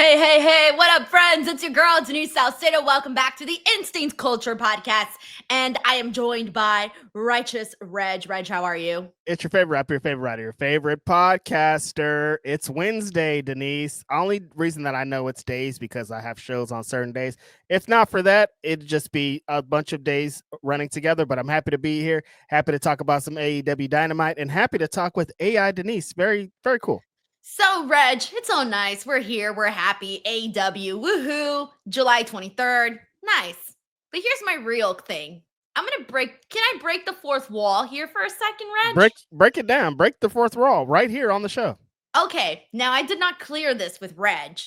Hey, what up, friends? It's your girl, Denise Salcedo. Welcome back to the Instinct Culture Podcast. And I am joined by Righteous Reg. Reg, how are you? It's your favorite rapper, your favorite writer, your favorite podcaster. It's Wednesday, Denise. Only reason that I know it's days because I have shows on certain days. If not for that, it'd just be a bunch of days running together. But I'm happy to be here, happy to talk about some AEW Dynamite, and happy to talk with AI Denise. Very, very cool. So, Reg, it's all nice. We're here. We're happy. AEW, woohoo, July 23rd. Nice. But here's my real thing. Can I break the fourth wall here for a second, Reg? Break it down. Break the fourth wall right here on the show. Okay, now I did not clear this with Reg,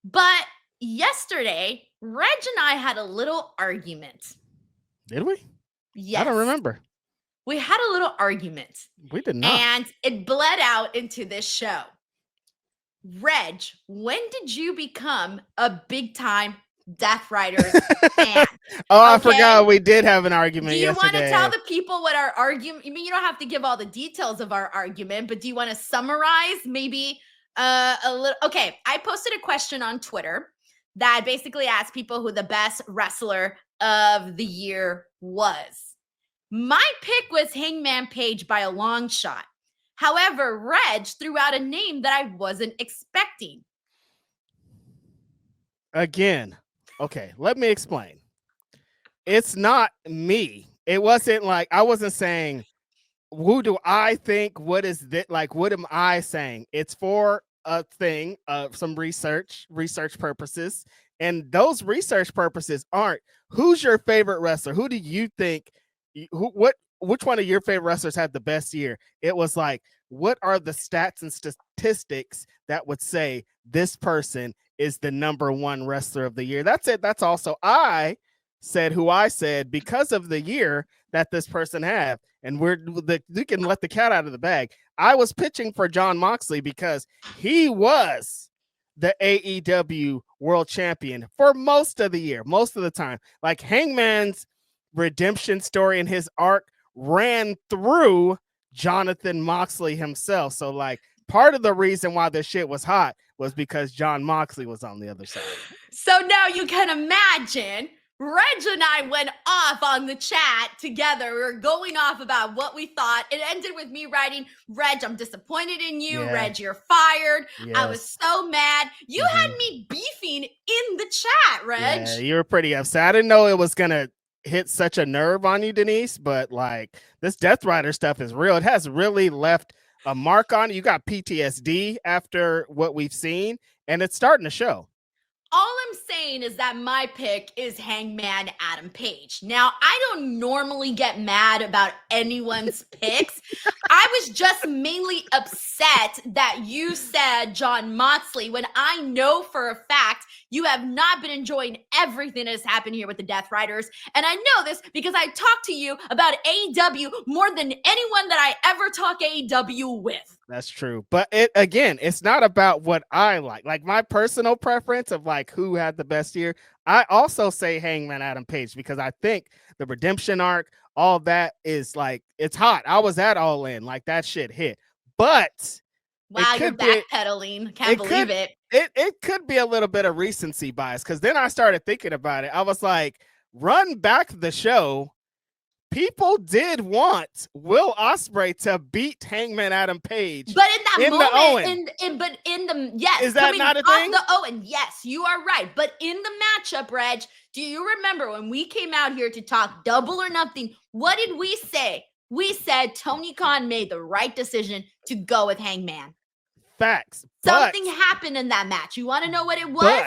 but yesterday, Reg and I had a little argument. Did we? Yes. I don't remember. We had a little argument. We did not. And it bled out into this show. Reg, when did you become a big-time Death Riders fan? I forgot we did have an argument yesterday. Do you want to tell the people what our argument? I mean, you don't have to give all the details of our argument, but do you want to summarize maybe a little? Okay, I posted a question on Twitter that basically asked people who the best wrestler of the year was. My pick was Hangman Page by a long shot. However, Reg threw out a name that I wasn't expecting. Again, okay, let me explain. It's not me. It wasn't like I wasn't saying, who do I think? What is that? Like, what am I saying? It's for a thing of some research purposes. And those research purposes aren't who's your favorite wrestler? Who do you think? Which one of your favorite wrestlers had the best year? It was like, what are the stats and statistics that would say this person is the number one wrestler of the year? That's it. That's also I said who I said because of the year that this person had. And you can let the cat out of the bag. I was pitching for Jon Moxley because he was the AEW world champion for most of the year, most of the time. Like Hangman's redemption story and his arc ran through Jonathan Moxley himself. So like part of the reason why this shit was hot was because Jon Moxley was on the other side. So now you can imagine Reg and I went off on the chat together. We were going off about what we thought. It ended with me writing, Reg, I'm disappointed in you. Yeah. Reg, you're fired. Yes. I was so mad. You had me beefing in the chat, Reg. Yeah, you were pretty upset. I didn't know it was going to hit such a nerve on you, Denise, but like this Death Rider stuff is real. It has really left a mark on you. You got PTSD after what we've seen, and it's starting to show. All I'm saying is that my pick is Hangman Adam Page. Now, I don't normally get mad about anyone's picks. I was just mainly upset that you said Jon Moxley when I know for a fact you have not been enjoying everything that has happened here with the Death Riders. And I know this because I talked to you about AEW more than anyone that I ever talk AEW with. That's true. But it's not about what I like. Like my personal preference of like who had the best year. I also say Hangman Adam Page because I think the redemption arc, all that is like, it's hot. I was at All In. Like that shit hit. But wow, you're backpedaling. Can't believe it. It could be a little bit of recency bias because then I started thinking about it. I was like, run back the show. People did want Will Ospreay to beat Hangman Adam Page, but in that moment, is that not a thing? The Owen, yes, you are right. But in the matchup, Reg, do you remember when we came out here to talk Double or Nothing? What did we say? We said Tony Khan made the right decision to go with Hangman. Facts. Something happened in that match. You want to know what it was?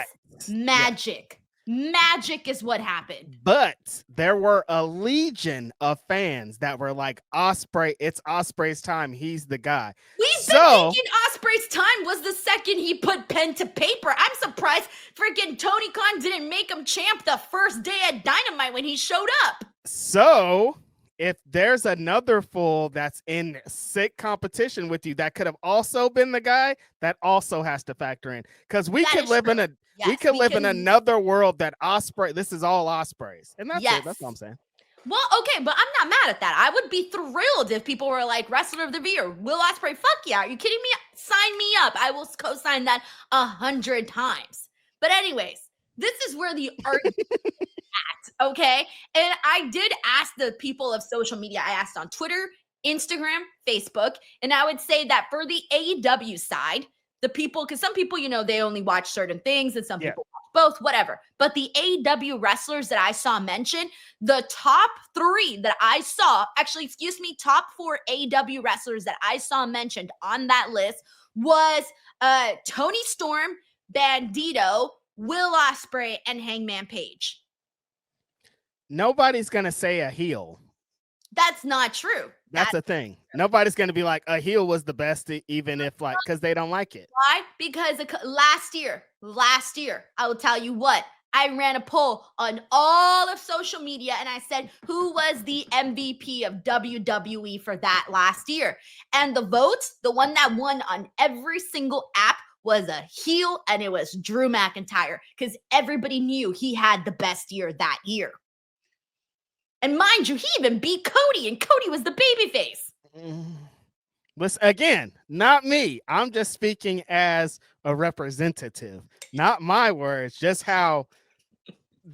Magic. Yeah. Magic is what happened. But there were a legion of fans that were like, Osprey, it's Osprey's time. He's the guy. We've been thinking Osprey's time was the second he put pen to paper. I'm surprised freaking Tony Khan didn't make him champ the first day at Dynamite when he showed up. So if there's another fool that's in sick competition with you that could have also been the guy, that also has to factor in. Because we could live in a live in another world that Osprey, this is all Ospreys. And that's it. That's what I'm saying. Well, okay, but I'm not mad at that. I would be thrilled if people were like, Wrestler of the Year, Will Ospreay. Fuck yeah. Are you kidding me? Sign me up. I will co-sign that 100 times. But anyways, this is where the argument at, okay? And I did ask the people of social media. I asked on Twitter, Instagram, Facebook, and I would say that for the AEW side, the people, because some people, you know, they only watch certain things and some people watch both, whatever. But the AEW wrestlers that I saw mentioned, the top 3 that I saw, actually, excuse me, top 4 AEW wrestlers that I saw mentioned on that list was Toni Storm, Bandito, Will Ospreay, and Hangman Page. Nobody's going to say a heel. That's not true. That's the thing. Nobody's going to be like, a heel was the best, even if like, because they don't like it. Why? Because last year, I will tell you what, I ran a poll on all of social media and I said, who was the MVP of WWE for that last year? And the votes, the one that won on every single app was a heel, and it was Drew McIntyre, because everybody knew he had the best year that year. And mind you, he even beat Cody, and Cody was the babyface. Listen, again, not me. I'm just speaking as a representative, not my words, just how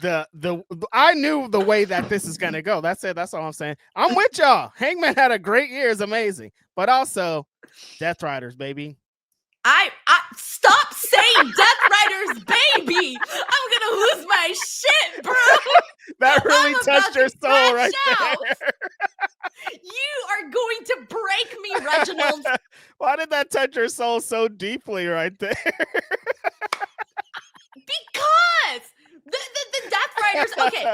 I knew the way that this is going to go. That's it. That's all I'm saying. I'm with y'all. Hangman had a great year. It's amazing. But also, Death Riders, baby. I stop saying Death Riders, baby. I'm gonna lose my shit, bro. That really touched your soul right there. You are going to break me, Reginald. Why did that touch your soul so deeply right there? Because the Death Riders. Okay,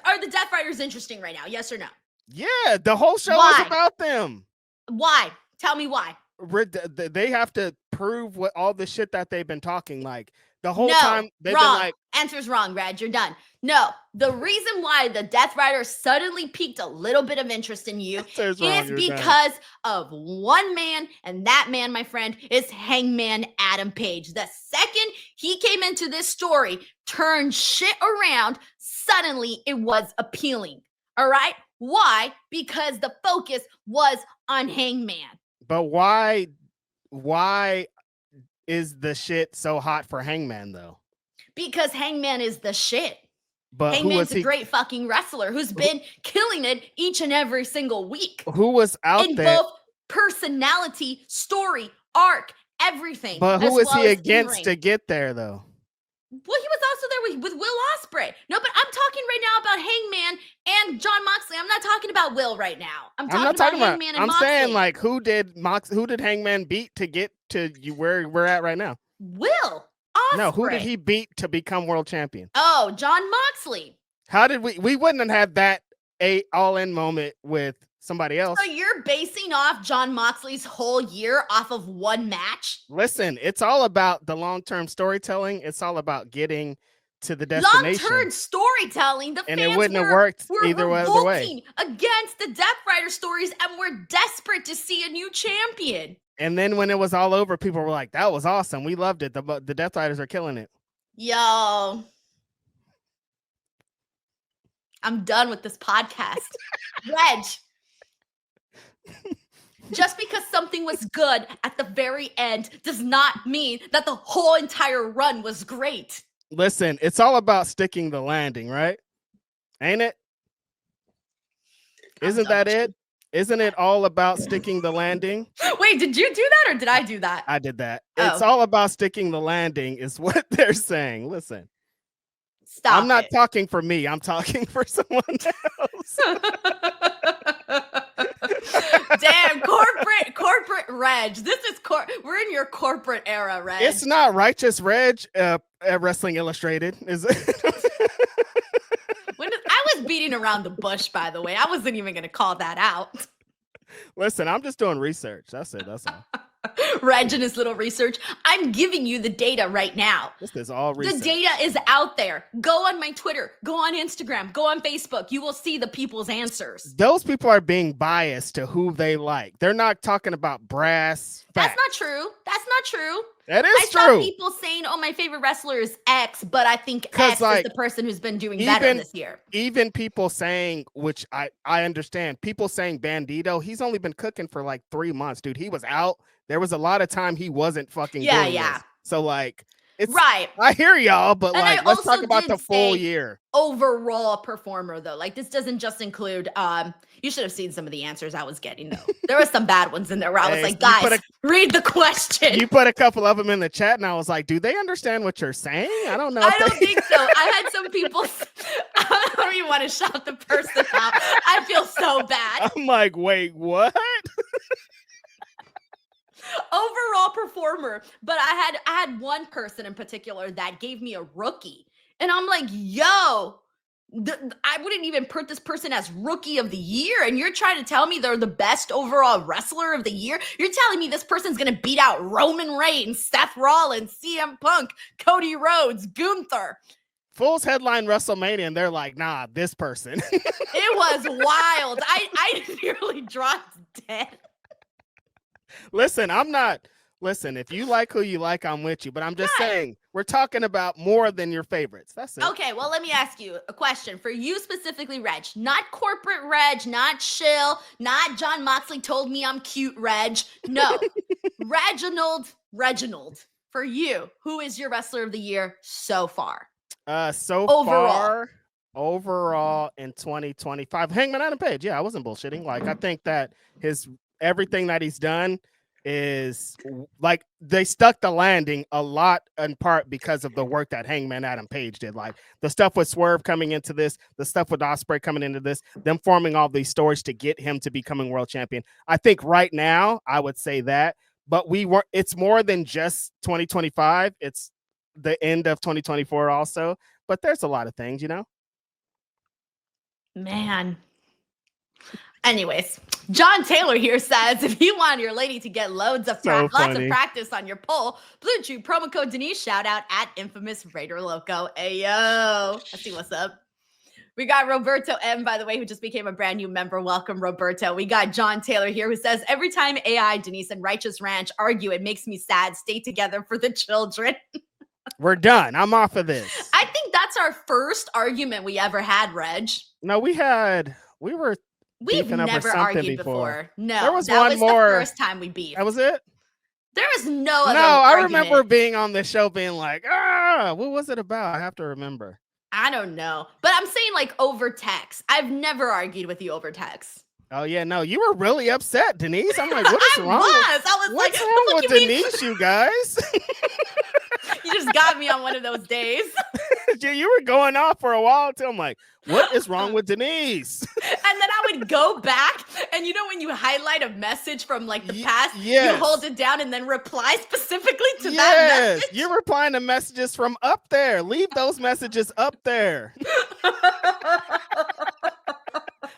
are the Death Riders interesting right now? Yes or no? Yeah, the whole show is about them. Why? Tell me why. They have to prove what all the shit that they've been talking like the whole time. They've been like, answer's wrong, Reg. You're done. No, the reason why the Death Riders suddenly piqued a little bit of interest in you is because of one man, and that man, my friend, is Hangman Adam Page. The second he came into this story, turned shit around, suddenly it was appealing. All right? Why? Because the focus was on Hangman. But why is the shit so hot for Hangman though? Because Hangman is the shit. But Hangman's a great fucking wrestler who's been killing it each and every single week. Who was out in there? Both personality, story, arc, everything. But who was he against to get there though? Well, he was also there with Will Ospreay. No, but I'm talking right now about Hangman and Jon Moxley. I'm not talking about Will right now. I'm not talking about Hangman and Moxley. I'm saying like who did Hangman beat to get to where we're at right now? Will Ospreay. No, who did he beat to become world champion? Oh, Jon Moxley. How did we wouldn't have had that all-in moment with somebody else. So you're basing off Jon Moxley's whole year off of one match? Listen, it's all about the long-term storytelling. It's all about getting to the destination. Long-term storytelling. The fans it wouldn't have worked either way. Against the Death Rider stories, and we're desperate to see a new champion. And then when it was all over, people were like, "That was awesome. We loved it. The Death Riders are killing it." Yo, I'm done with this podcast. Reg. Just because something was good at the very end does not mean that the whole entire run was great. Listen, it's all about sticking the landing, right? Ain't it? Isn't that it? Isn't it all about sticking the landing? Wait, did you do that or did I do that? I did that. Oh. It's all about sticking the landing is what they're saying. Listen. Stop. I'm not talking for me. I'm talking for someone else. Damn, corporate Reg. This is we're in your corporate era, Reg. It's not Righteous Reg at Wrestling Illustrated, is it? I was beating around the bush, by the way. I wasn't even going to call that out. Listen, I'm just doing research. That's it. That's all. Reg and his little research. I'm giving you the data right now. This is all research. The data is out there. Go on my Twitter. Go on Instagram. Go on Facebook. You will see the people's answers. Those people are being biased to who they like. They're not talking about brass facts. That's not true. That's not true. That I is saw true. people saying, "Oh, my favorite wrestler is X," but I think 'Cause, X like, is the person who's been doing better this year. Even people saying, which I understand, people saying Bandito, he's only been cooking for like 3 months, dude. He was out. There was a lot of time he wasn't fucking doing this. So like, it's right. I hear y'all, but And like, I let's talk also about did the full say year. Overall performer though. Like this doesn't just include you should have seen some of the answers I was getting though. There were some bad ones in there where I was like, guys, read the question. You put a couple of them in the chat and I was like, do they understand what you're saying? I don't know. I don't think so. I had some people I don't even want to shout the person out. I feel so bad. I'm like, wait, what? Overall performer, but I had one person in particular that gave me a rookie, and I'm like, yo, I wouldn't even put this person as rookie of the year, and you're trying to tell me they're the best overall wrestler of the year? You're telling me this person's gonna beat out Roman Reigns, Seth Rollins, CM Punk, Cody Rhodes, Gunther? Fool's headline WrestleMania, and they're like, nah, this person. It was wild. I nearly dropped dead. Listen, if you like who you like, I'm with you. But I'm just saying, we're talking about more than your favorites. That's it. Okay, well, let me ask you a question for you specifically, Reg. Not corporate Reg, not Shill, not Jon Moxley told me I'm cute Reg. No, Reginald. For you, who is your wrestler of the year so far? Overall in 2025, Hangman Adam Page. Yeah, I wasn't bullshitting. Like, I think that everything that he's done is like they stuck the landing a lot in part because of the work that Hangman Adam Page did. Like the stuff with Swerve coming into this, the stuff with Osprey coming into this, them forming all these stories to get him to becoming world champion. I think right now I would say that, but it's more than just 2025. It's the end of 2024 also, but there's a lot of things, Man. Anyways, John Taylor here says, if you want your lady to get lots of practice on your pole, Blue Chew promo code Denise, shout out at Infamous Raider Loco. Ayo. Let's see what's up. We got Roberto M, by the way, who just became a brand new member. Welcome, Roberto. We got John Taylor here who says, every time AI, Denise, and Righteous Ranch argue, it makes me sad. Stay together for the children. We're done. I'm off of this. I think that's our first argument we ever had, Reg. No, we've never argued before. No, there was that one more. The first time we beefed. That was it? There was no other I argument. remember being on the show being like, what was it about? I have to remember. I don't know. But I'm saying like over text. I've never argued with you over text. Oh, yeah, no, you were really upset, Denise. I'm like, what is wrong? What's wrong with Denise, you guys? You just got me on one of those days. You were going off for a while too. I'm like, what is wrong with Denise? And then I would go back, and when you highlight a message from like the past, you hold it down and then reply specifically to that message. You're replying to messages from up there. Leave those messages up there.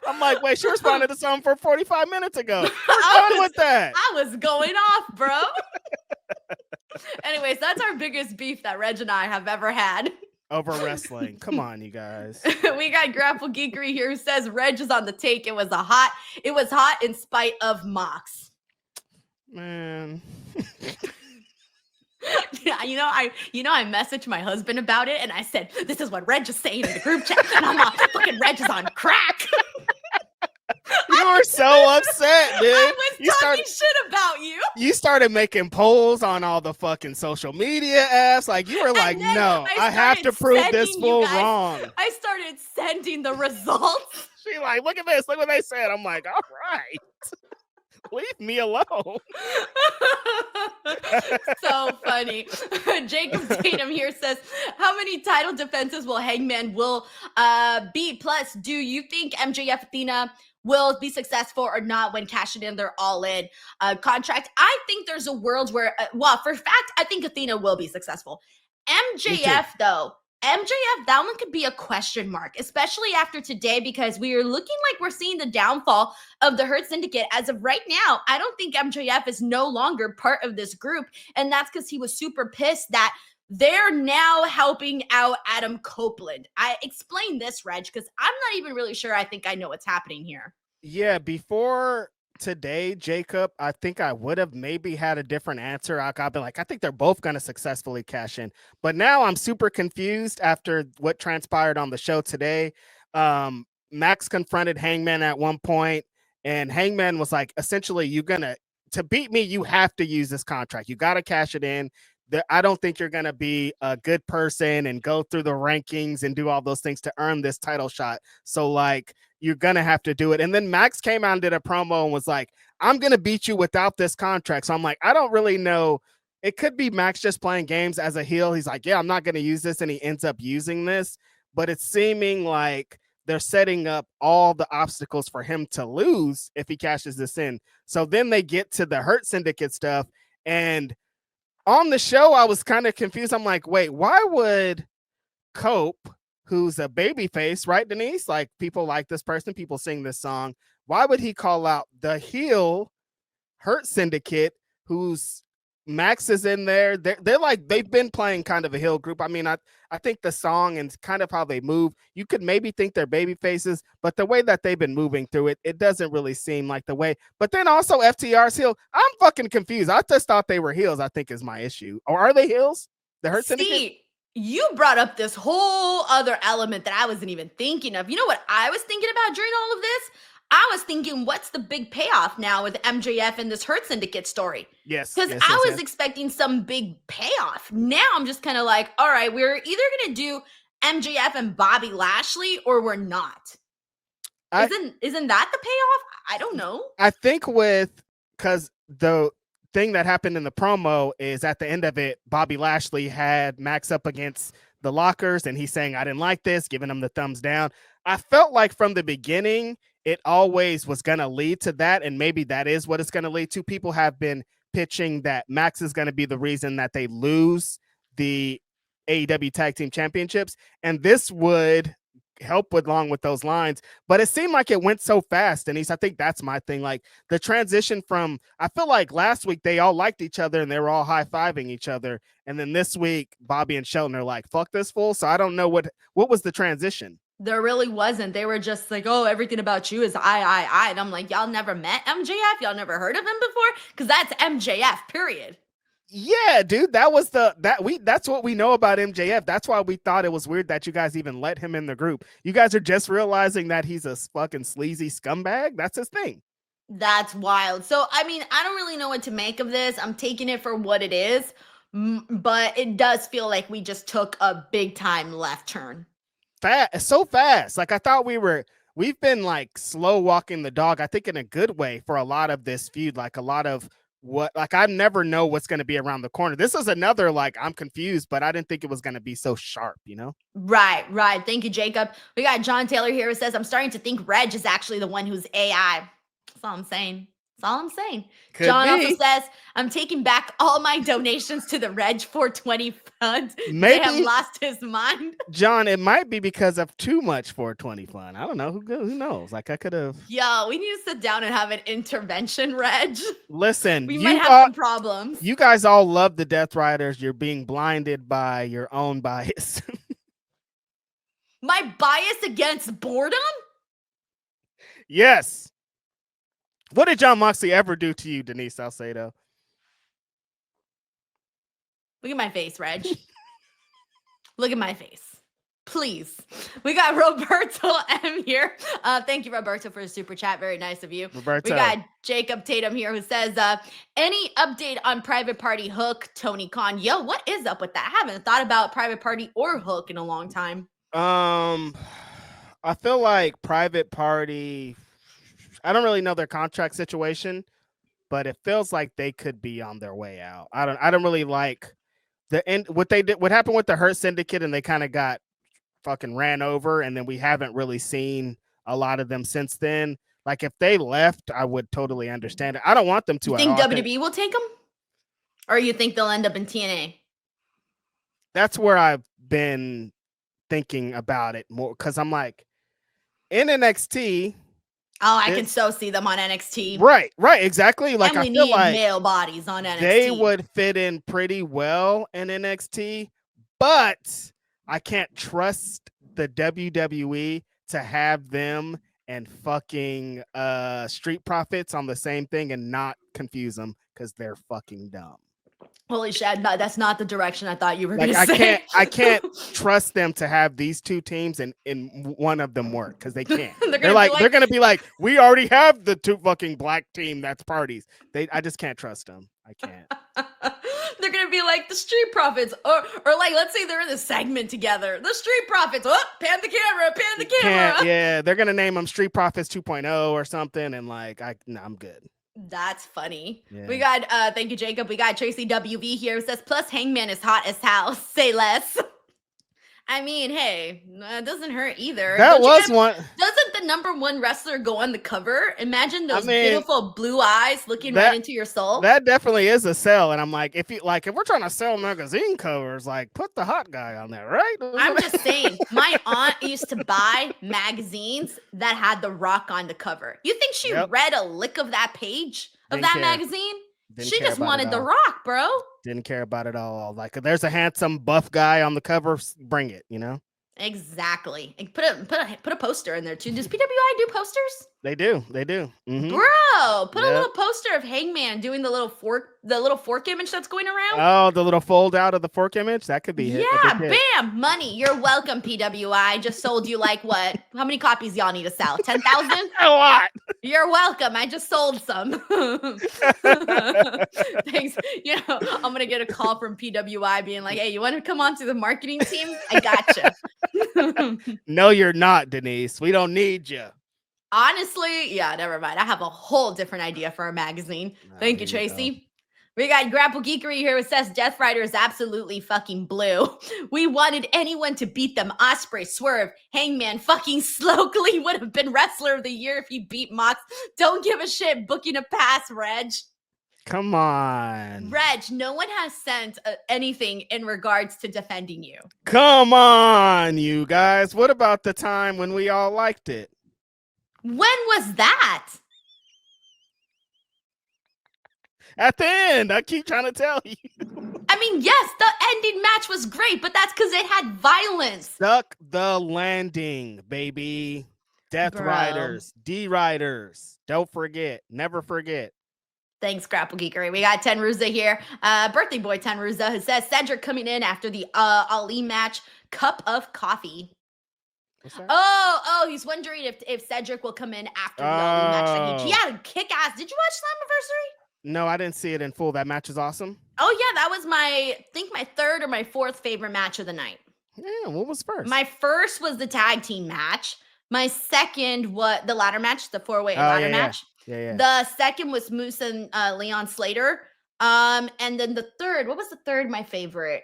I'm like, wait, she responded to something for 45 minutes ago. We're done with that. I was going off, bro. Anyways, that's our biggest beef that Reg and I have ever had. Over wrestling. Come on, you guys. We got Grapple Geekery here who says Reg is on the take. It was hot in spite of Mox. Man. Yeah, I messaged my husband about it and I said, this is what Reg is saying in the group chat. And I'm like, fucking Reg is on crack. You were so upset, dude. I was talking shit about you. You started making polls on all the fucking social media apps. Like, you were like, no, I have to prove this fool wrong. I started sending the results. She like, look at this. Look what they said. I'm like, all right. Leave me alone. So funny. Jacob Tatum here says, how many title defenses will Hangman be? Plus, do you think MJF Athena will be successful or not when cashing in their all-in contract? I think there's a world where, for a fact, I think Athena will be successful. MJF, though, that one could be a question mark, especially after today, because we are looking like we're seeing the downfall of the Hurt Syndicate. As of right now, I don't think MJF is no longer part of this group, and that's because he was super pissed that they're now helping out Adam Copeland. I explained this, Reg, because I'm not even really sure I think I know what's happening here. Yeah, before today, Jacob, I think I would have maybe had a different answer. I've been like, I think they're both going to successfully cash in. But now I'm super confused after what transpired on the show today. Max confronted Hangman at one point, and Hangman was like, essentially, to beat me, you have to use this contract. You got to cash it in. I don't think you're going to be a good person and go through the rankings and do all those things to earn this title shot. So, like, you're going to have to do it. And then Max came out and did a promo and was like, I'm going to beat you without this contract. So I'm like, I don't really know. It could be Max just playing games as a heel. He's like, yeah, I'm not going to use this. And he ends up using this. But it's seeming like they're setting up all the obstacles for him to lose if he cashes this in. So then they get to the Hurt Syndicate stuff. And on the show, I was kind of confused. I'm like, wait, why would Cope, who's a babyface, right, Denise? Like, people like this person, people sing this song. Why would he call out the heel Hurt Syndicate, who's Max is in there? They're like, they've been playing kind of a heel group. I mean, I think the song and kind of how they move, you could maybe think they're baby faces, but the way that they've been moving through it, it doesn't really seem like the way. But then also FTR's heel, I'm fucking confused. I just thought they were heels, I think is my issue. Or are they heels? The Hurt Syndicate? You brought up this whole other element that I wasn't even thinking of. You know what I was thinking about during all of this? I was thinking, what's the big payoff now with MJF and this Hurt Syndicate story? Yes. Because I was expecting some big payoff. Now I'm just kind of like, all right, we're either going to do MJF and Bobby Lashley or we're not. Isn't that the payoff? I don't know. I think because the thing that happened in the promo is at the end of it, Bobby Lashley had Max up against the lockers and he's saying, I didn't like this, giving him the thumbs down. I felt like from the beginning, it always was going to lead to that. And maybe that is what it's going to lead to. People have been pitching that Max is going to be the reason that they lose the AEW Tag Team Championships. And this would help along with those lines, but it seemed like it went so fast, Denise. I think that's my thing. Like the transition from, I feel like last week they all liked each other and they were all high-fiving each other, and then this week Bobby and Shelton are like, fuck this fool. So I don't know what was the transition. There really wasn't. They were just like, oh, everything about you is I. And I'm like, y'all never met MJF? Y'all never heard of him before? Because that's MJF, period. Yeah, dude, that's what we know about MJF. That's why we thought it was weird that you guys even let him in the group. You guys are just realizing that he's a fucking sleazy scumbag. That's his thing. That's wild. So, I mean, I don't really know what to make of this. I'm taking it for what it is, but it does feel like we just took a big time left turn. So fast. Like I thought we've been like slow walking the dog, I think in a good way for a lot of this feud. Like a lot of I never know what's going to be around the corner. This is another, like, I'm confused, but I didn't think it was going to be so sharp, you know? Right. Thank you, Jacob. We got John Taylor here who says, I'm starting to think Reg is actually the one who's AI. That's all I'm saying. Could John be. also says, I'm taking back all my donations to the Reg 420 fund. Maybe Damn, lost his mind. John, it might be because of too much 420 fun. I don't know. Who knows? Like I could have. Yo, we need to sit down and have an intervention, Reg. Listen, we might have some problems. You guys all love the Death Riders. You're being blinded by your own bias. My bias against boredom? Yes. What did Jon Moxley ever do to you, Denise Salcedo? Look at my face, Reg. Look at my face. Please. We got Roberto M here. Thank you, Roberto, for the super chat. Very nice of you. Roberto. We got Jacob Tatum here who says, any update on Private Party Hook, Tony Khan? Yo, what is up with that? I haven't thought about Private Party or Hook in a long time. I feel like Private Party, I don't really know their contract situation, but it feels like they could be on their way out. I don't really like the end. What happened with the Hurt Syndicate, and they kind of got fucking ran over, and then we haven't really seen a lot of them since then. Like if they left, I would totally understand it. I don't want them to. You think WWE will take them, or you think they'll end up in TNA? That's where I've been thinking about it more, because I'm like, in NXT. Oh, I can so see them on NXT. Right, exactly. Like and we I feel need like male bodies on NXT. They would fit in pretty well in NXT, but I can't trust the WWE to have them and fucking Street Profits on the same thing and not confuse them because they're fucking dumb. Holy shit, no, that's not the direction I thought you were Like going to say. I can't trust them to have these two teams and one of them work because they can't. they're gonna be like, we already have the two fucking black team that's parties. I just can't trust them. I can't. They're gonna be like the Street Profits, or like, let's say they're in a segment together. The Street Profits. Oh, pan the camera. Yeah, they're gonna name them Street Profits 2.0 or something, and like, I'm good. That's funny. Yeah. We got thank you, Jacob. We got Tracy WV here. It says plus Hangman is hot as hell. Say less. I mean, hey, it doesn't hurt either. That was one. Doesn't the number one wrestler go on the cover? Imagine those beautiful blue eyes looking right into your soul. That definitely is a sell. And I'm like, if we're trying to sell magazine covers, like put the hot guy on there, right? I'm just saying, my aunt used to buy magazines that had The Rock on the cover. You think she read a lick of that page of that magazine? She just wanted The Rock, bro. Didn't care about it all. Like, if there's a handsome buff guy on the cover, bring it, you know? Exactly. And put a poster in there too. Does PWI do posters? They do. Mm-hmm. Bro, put a little poster of Hangman doing the little fork image that's going around. Oh, the little fold out of the fork image? That could be Yeah, bam, money. You're welcome, PWI. Just sold you like what? How many copies y'all need to sell? 10,000? A lot. You're welcome. I just sold some. Thanks. You know, I'm going to get a call from PWI being like, hey, you want to come on to the marketing team? I gotcha. No, you're not, Denise. We don't need you. Honestly, yeah, never mind. I have a whole different idea for a magazine. Thank you, Tracy. We got Grapple Geekery here. It says Death Rider is absolutely fucking blue. We wanted anyone to beat them. Osprey, Swerve, Hangman, fucking Slowly would have been Wrestler of the Year if he beat Mox. Don't give a shit. Booking a pass, Reg. Come on. Reg, no one has sent anything in regards to defending you. Come on, you guys. What about the time when we all liked it? When was that? At the end, I keep trying to tell you. I mean, yes, the ending match was great, but that's because it had violence. Stuck the landing, baby. Death Riders, D-Riders. Don't forget. Never forget. Thanks, Grapple Geekery. We got Ten Ruza here. Birthday boy Ten Ruza, who says Cedric coming in after the Ali match. Cup of coffee. Oh, he's wondering if Cedric will come in after the Ali match. He had a kick-ass. Did you watch Slammiversary? No, I didn't see it in full. That match is awesome. Oh, yeah. That was my third or my fourth favorite match of the night. Yeah, what was first? My first was the tag team match. My second was the ladder match, the four-way ladder match. Yeah. The second was Moose and Leon Slater. And then the third, what was the third my favorite?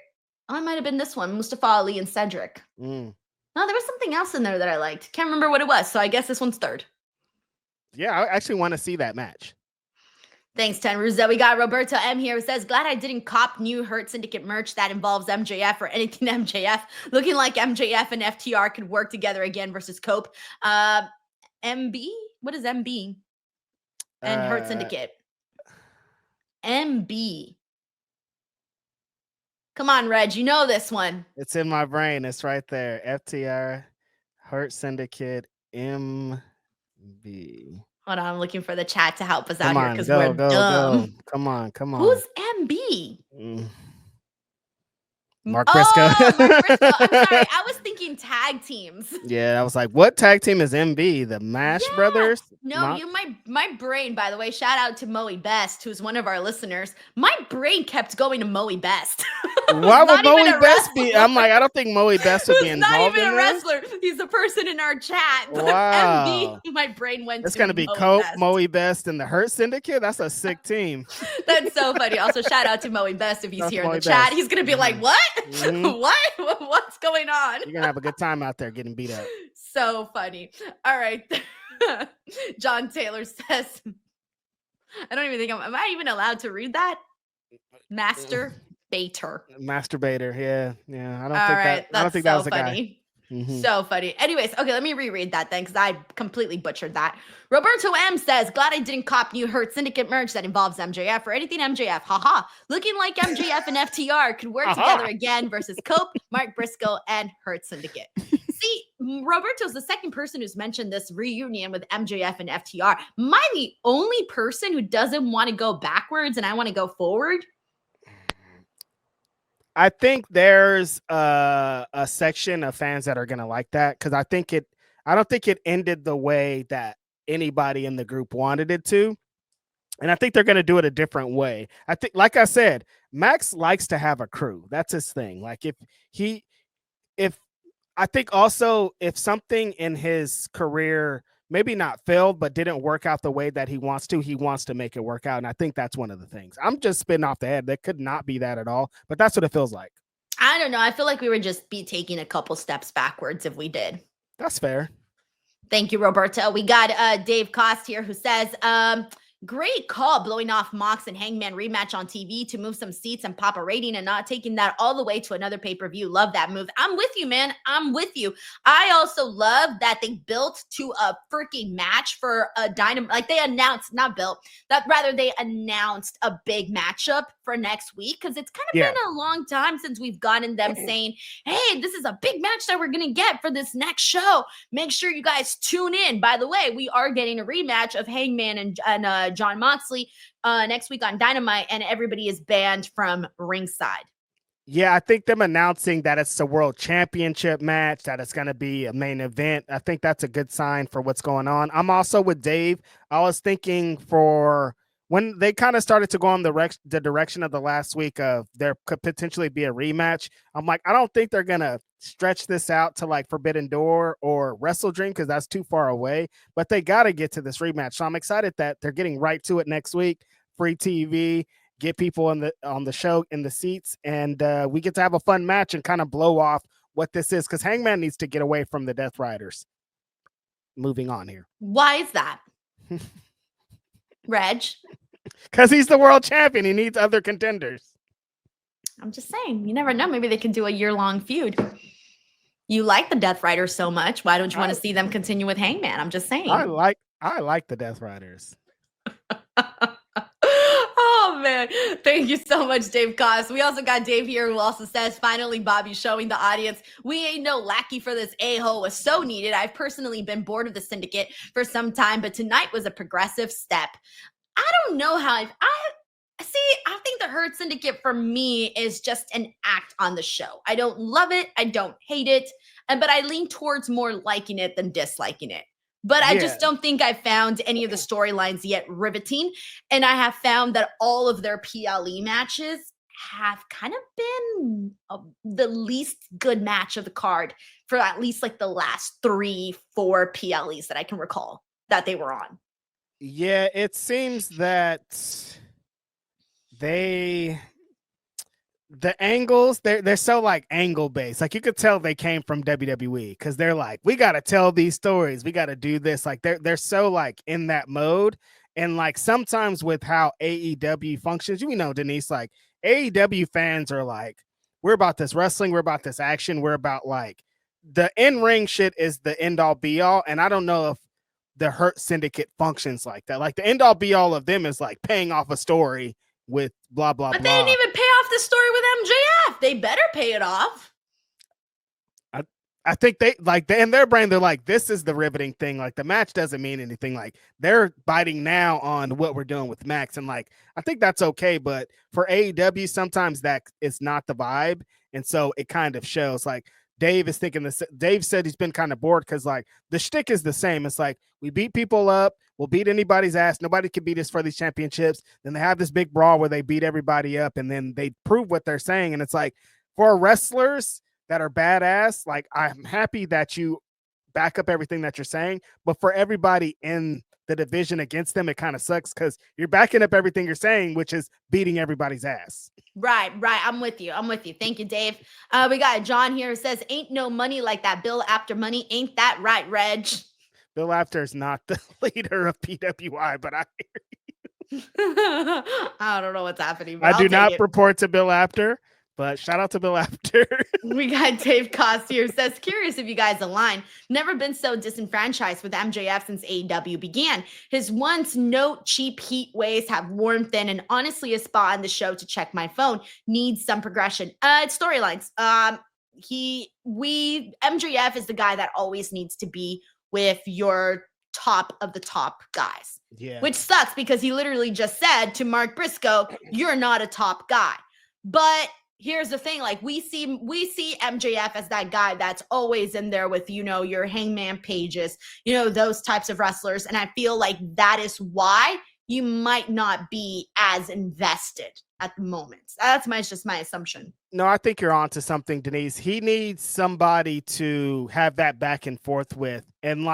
Oh, it might have been this one, Mustafa Ali and Cedric. No, there was something else in there that I liked. Can't remember what it was, so I guess this one's third. Yeah, I actually want to see that match. Thanks, Ten Ruzo. We got Roberto M here who says, glad I didn't cop new Hurt Syndicate merch that involves MJF or anything MJF. Looking like MJF and FTR could work together again versus Cope. MB? What is MB? And Hurt Syndicate. MB. Come on, Reg. You know this one. It's in my brain. It's right there. FTR, Hurt Syndicate, MB. Hold on, I'm looking for the chat to help us out here because we're dumb. Go. Come on. Who's MB? Mark Briscoe. Mark Briscoe. I'm sorry. I was thinking tag teams. Yeah, I was like, what tag team is MB? The Mash Brothers? No, my brain, by the way, shout out to Moe Best, who's one of our listeners. My brain kept going to Moe Best. Why would Moe Best be? I'm like, I don't think Moe Best would be involved. Not even a wrestler. He's a person in our chat. But wow. MB, my brain went it's going to be Cope, Moe Best, and the Hurt Syndicate. That's a sick team. That's so funny. Also, shout out to Moe Best if he's here in the chat. He's going to be like, what? What? What's going on? You're going to have a good time out there getting beat up. So funny. All right. John Taylor says, I don't even think am I even allowed to read that? Masturbator. Yeah. I don't think that was a guy. So funny. Anyways, okay, let me reread that then because I completely butchered that. Roberto M says, glad I didn't cop new Hurt Syndicate merch that involves MJF or anything MJF. Haha. Looking like MJF and FTR could work together again versus Cope, Mark Briscoe, and Hurt Syndicate. See, Roberto's the second person who's mentioned this reunion with MJF and FTR. Am I the only person who doesn't want to go backwards and I want to go forward? I think there's a section of fans that are gonna like that because I don't think it ended the way that anybody in the group wanted it to. And I think they're going to do it a different way. I think, like I said, Max likes to have a crew. That's his thing. Like if I think also if something in his career maybe not failed, but didn't work out the way that he wants to make it work out. And I think that's one of the things. I'm just spitting off the head. That could not be that at all, but that's what it feels like. I don't know. I feel like we would just be taking a couple steps backwards if we did. That's fair. Thank you, Roberto. We got Dave Cost here who says, great call blowing off Mox and Hangman rematch on TV to move some seats and pop a rating and not taking that all the way to another pay-per-view. Love that move. I'm with you, man. I'm with you. I also love that they built to a freaking match for a Dynamite. Like they announced, not built, that rather they announced a big matchup for next week because it's kind of been a long time since we've gotten them saying, hey, this is a big match that we're going to get for this next show. Make sure you guys tune in. By the way, we are getting a rematch of Hangman and Jon Moxley next week on Dynamite, and everybody is banned from ringside. Yeah, I think them announcing that it's the world championship match, that it's going to be a main event, I think that's a good sign for what's going on. I'm also with Dave. I was thinking for when they kind of started to go in the direction of the last week of there could potentially be a rematch. I'm like, I don't think they're going to stretch this out to like Forbidden Door or Wrestle Dream because that's too far away, but they got to get to this rematch. So I'm excited that they're getting right to it next week. Free TV, get people on the show in the seats, and we get to have a fun match and kind of blow off what this is because Hangman needs to get away from the Death Riders. Moving on here. Why is that? Reg? Because he's the world champion. He needs other contenders. I'm just saying, you never know. Maybe they can do a year-long feud. You like the Death Riders so much. Why don't you want to see them continue with Hangman? I'm just saying. I like the Death Riders. Oh, man. Thank you so much, Dave Cost. We also got Dave here who also says, finally, Bobby showing the audience we ain't no lackey for this a-hole was so needed. I've personally been bored of the Syndicate for some time, but tonight was a progressive step. I don't know how I think the Hurt Syndicate for me is just an act on the show. I don't love it. I don't hate it. But I lean towards more liking it than disliking it. But I just don't think I've found any of the storylines yet riveting. And I have found that all of their PLE matches have kind of been the least good match of the card for at least like the last 3-4 PLEs that I can recall that they were on. Yeah, it seems that the angles, they're so like angle based. Like you could tell they came from WWE because they're like, we got to tell these stories. We got to do this. Like they're so like in that mode. And like sometimes with how AEW functions, you know, Denise, like AEW fans are like, we're about this wrestling. We're about this action. We're about like the in-ring shit is the end all be all. And I don't know if the Hurt Syndicate functions like that. Like the end all be all of them is like paying off a story with blah, blah, but blah. They didn't even pay off the story with MJF. They better pay it off. I think they like in their brain, they're like, this is the riveting thing. Like the match doesn't mean anything. Like they're biting now on what we're doing with Max. And like, I think that's okay. But for AEW, sometimes that is not the vibe. And so it kind of shows. Like Dave is thinking this. Dave said he's been kind of bored because like the shtick is the same. It's like we beat people up. We'll beat anybody's ass. Nobody can beat us for these championships. Then they have this big brawl where they beat everybody up and then they prove what they're saying. And it's like for wrestlers that are badass, like I'm happy that you back up everything that you're saying, but for everybody in the division against them, it kind of sucks because you're backing up everything you're saying, which is beating everybody's ass. Right. I'm with you. Thank you, Dave. We got John here who says, ain't no money like that Bill after money. Ain't that right, Reg? Bill After is not the leader of PWI, but I hear you. I don't know what's happening. I do not report to Bill After. But shout out to Bill After. We got Dave Cost here says, curious if you guys align. Never been so disenfranchised with MJF since AEW began. His once no cheap heat ways have worn thin and honestly a spot on the show to check my phone. Needs some progression. It's storylines. MJF is the guy that always needs to be with your top of the top guys. Yeah. Which sucks because he literally just said to Mark Briscoe, you're not a top guy. But here's the thing, like we see MJF as that guy that's always in there with, your Hangman Pages, those types of wrestlers. And I feel like that is why you might not be as invested at the moment. That's just my assumption. No, I think you're onto something, Denise. He needs somebody to have that back and forth with. And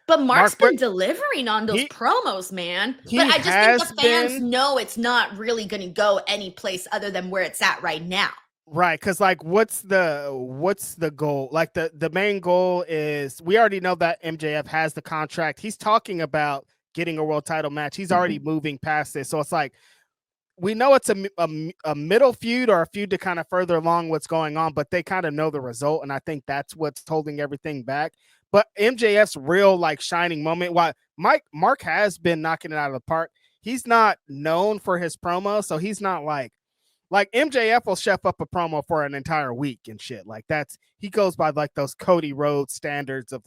but Mark's been delivering on those promos, man. But I just think the fans know it's not really going to go any place other than where it's at right now. Right, because what's the goal? Like the main goal is, we already know that MJF has the contract. He's talking about getting a world title match. He's already moving past this. So it's like, we know it's a middle feud or a feud to kind of further along what's going on, but they kind of know the result. And I think that's what's holding everything back. But MJF's real shining moment, while Mark has been knocking it out of the park, he's not known for his promo. So he's not like MJF will chef up a promo for an entire week and shit. He goes by those Cody Rhodes standards of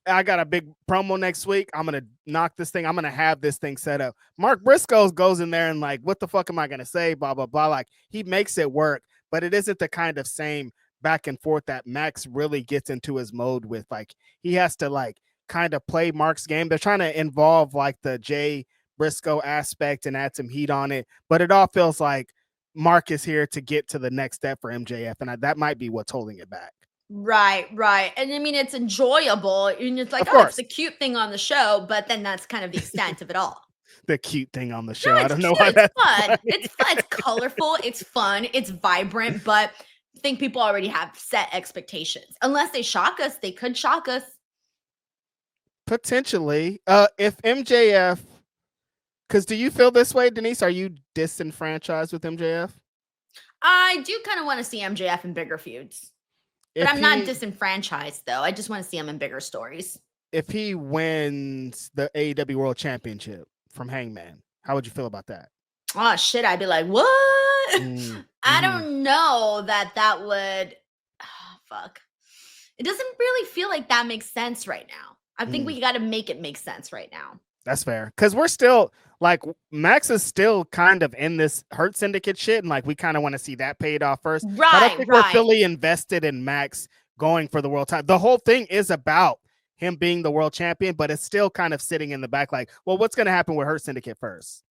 I got a big promo next week. I'm going to knock this thing. I'm going to have this thing set up. Mark Briscoe goes in there and what the fuck am I going to say? Blah, blah, blah. He makes it work, but it isn't the kind of same back and forth that Max really gets into his mode with. He has to kind of play Mark's game. They're trying to involve the Jay Briscoe aspect and add some heat on it, but it all feels like Mark is here to get to the next step for MJF. And that might be what's holding it back. Right. And I mean, it's enjoyable. And it's it's a cute thing on the show, but then that's kind of the extent of it all. The cute thing on the show. No, I don't know why that's fun. It's fun. It's colorful. It's fun. It's vibrant, but I think people already have set expectations. Unless they shock us, they could shock us. Potentially. If MJF, because do you feel this way, Denise? Are you disenfranchised with MJF? I do kind of want to see MJF in bigger feuds. But I'm not disenfranchised, though. I just want to see him in bigger stories. If he wins the AEW World Championship from Hangman, how would you feel about that? Oh, shit. I'd be like, what? I don't know that would. Oh, fuck. It doesn't really feel like that makes sense right now. I think we got to make it make sense right now. That's fair. Because we're still, Max is still kind of in this Hurt Syndicate shit. And, we kind of want to see that paid off first. Right, I don't think we're fully invested in Max going for the world title. The whole thing is about him being the world champion, but it's still kind of sitting in the back. Well, what's going to happen with Hurt Syndicate first?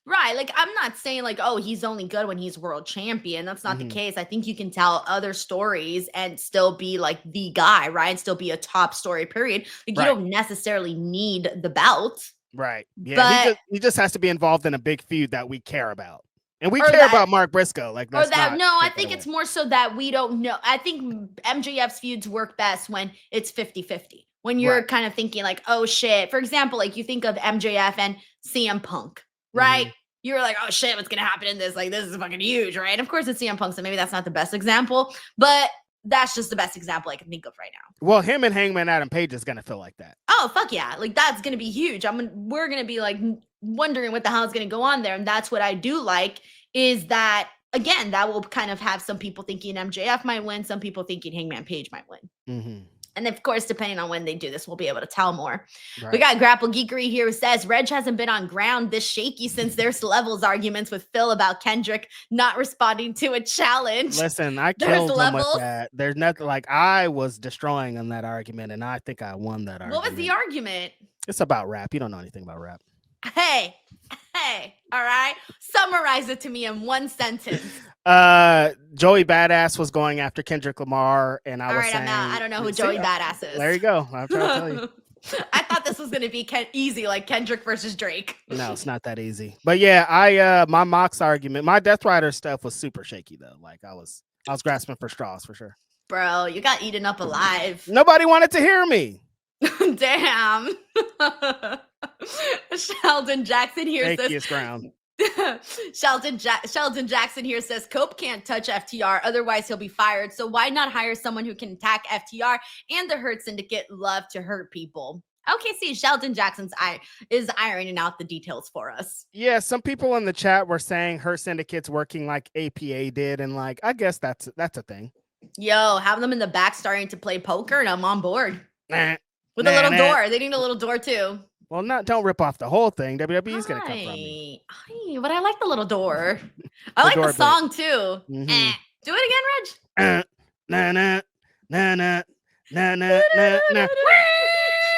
Right. I'm not saying he's only good when he's world champion. That's not the case. I think you can tell other stories and still be the guy, right? And still be a top story, period. You don't necessarily need the belt. Right. Yeah. But he just has to be involved in a big feud that we care about. And we care about Mark Briscoe. I think it's more so that we don't know. I think MJF's feuds work best when it's 50-50. When you're kind of thinking oh shit. For example, you think of MJF and CM Punk, right? You're like, oh shit, what's gonna happen in this? This is fucking huge, right? Of course it's CM Punk, so maybe that's not the best example, but that's just the best example I can think of right now. Well, him and Hangman Adam Page is gonna feel like that. Oh fuck yeah, that's gonna be huge. We're gonna be wondering what the hell is gonna go on there, and that's what I do like is that again that will kind of have some people thinking MJF might win, some people thinking Hangman Page might win. And of course, depending on when they do this, we'll be able to tell more. Right. We got Grapple Geekery here who says, Reg hasn't been on ground this shaky since there's levels arguments with Phil about Kendrick not responding to a challenge. Listen, I killed him with that. There's nothing I was destroying on that argument, and I think I won that argument. What was the argument? It's about rap. You don't know anything about rap. Hey, all right. Summarize it to me in one sentence. Joey Badass was going after Kendrick Lamar, and I was saying, I don't know who Joey Badass is. There you go. I'm trying to tell you. I thought this was going to be easy, like Kendrick versus Drake. No, it's not that easy. But yeah, my Mox argument, my Death Rider stuff was super shaky though. I was grasping for straws for sure. Bro, you got eaten up alive. Nobody wanted to hear me. Damn. Sheldon Jackson here says ground. Sheldon Jackson here says Cope can't touch FTR, otherwise he'll be fired. So why not hire someone who can attack FTR and the Hurt Syndicate love to hurt people? Okay, see, Sheldon Jackson's is ironing out the details for us. Yeah, some people in the chat were saying Hurt Syndicate's working like APA did, and I guess that's a thing. Yo, have them in the back starting to play poker, and I'm on board. Nah, With a little nah. door. They need a little door too. Well, don't rip off the whole thing. WWE's gonna come from me. But I like the little door. I like the song too. Mm-hmm. Do it again, Reg. Na na na na na na na na.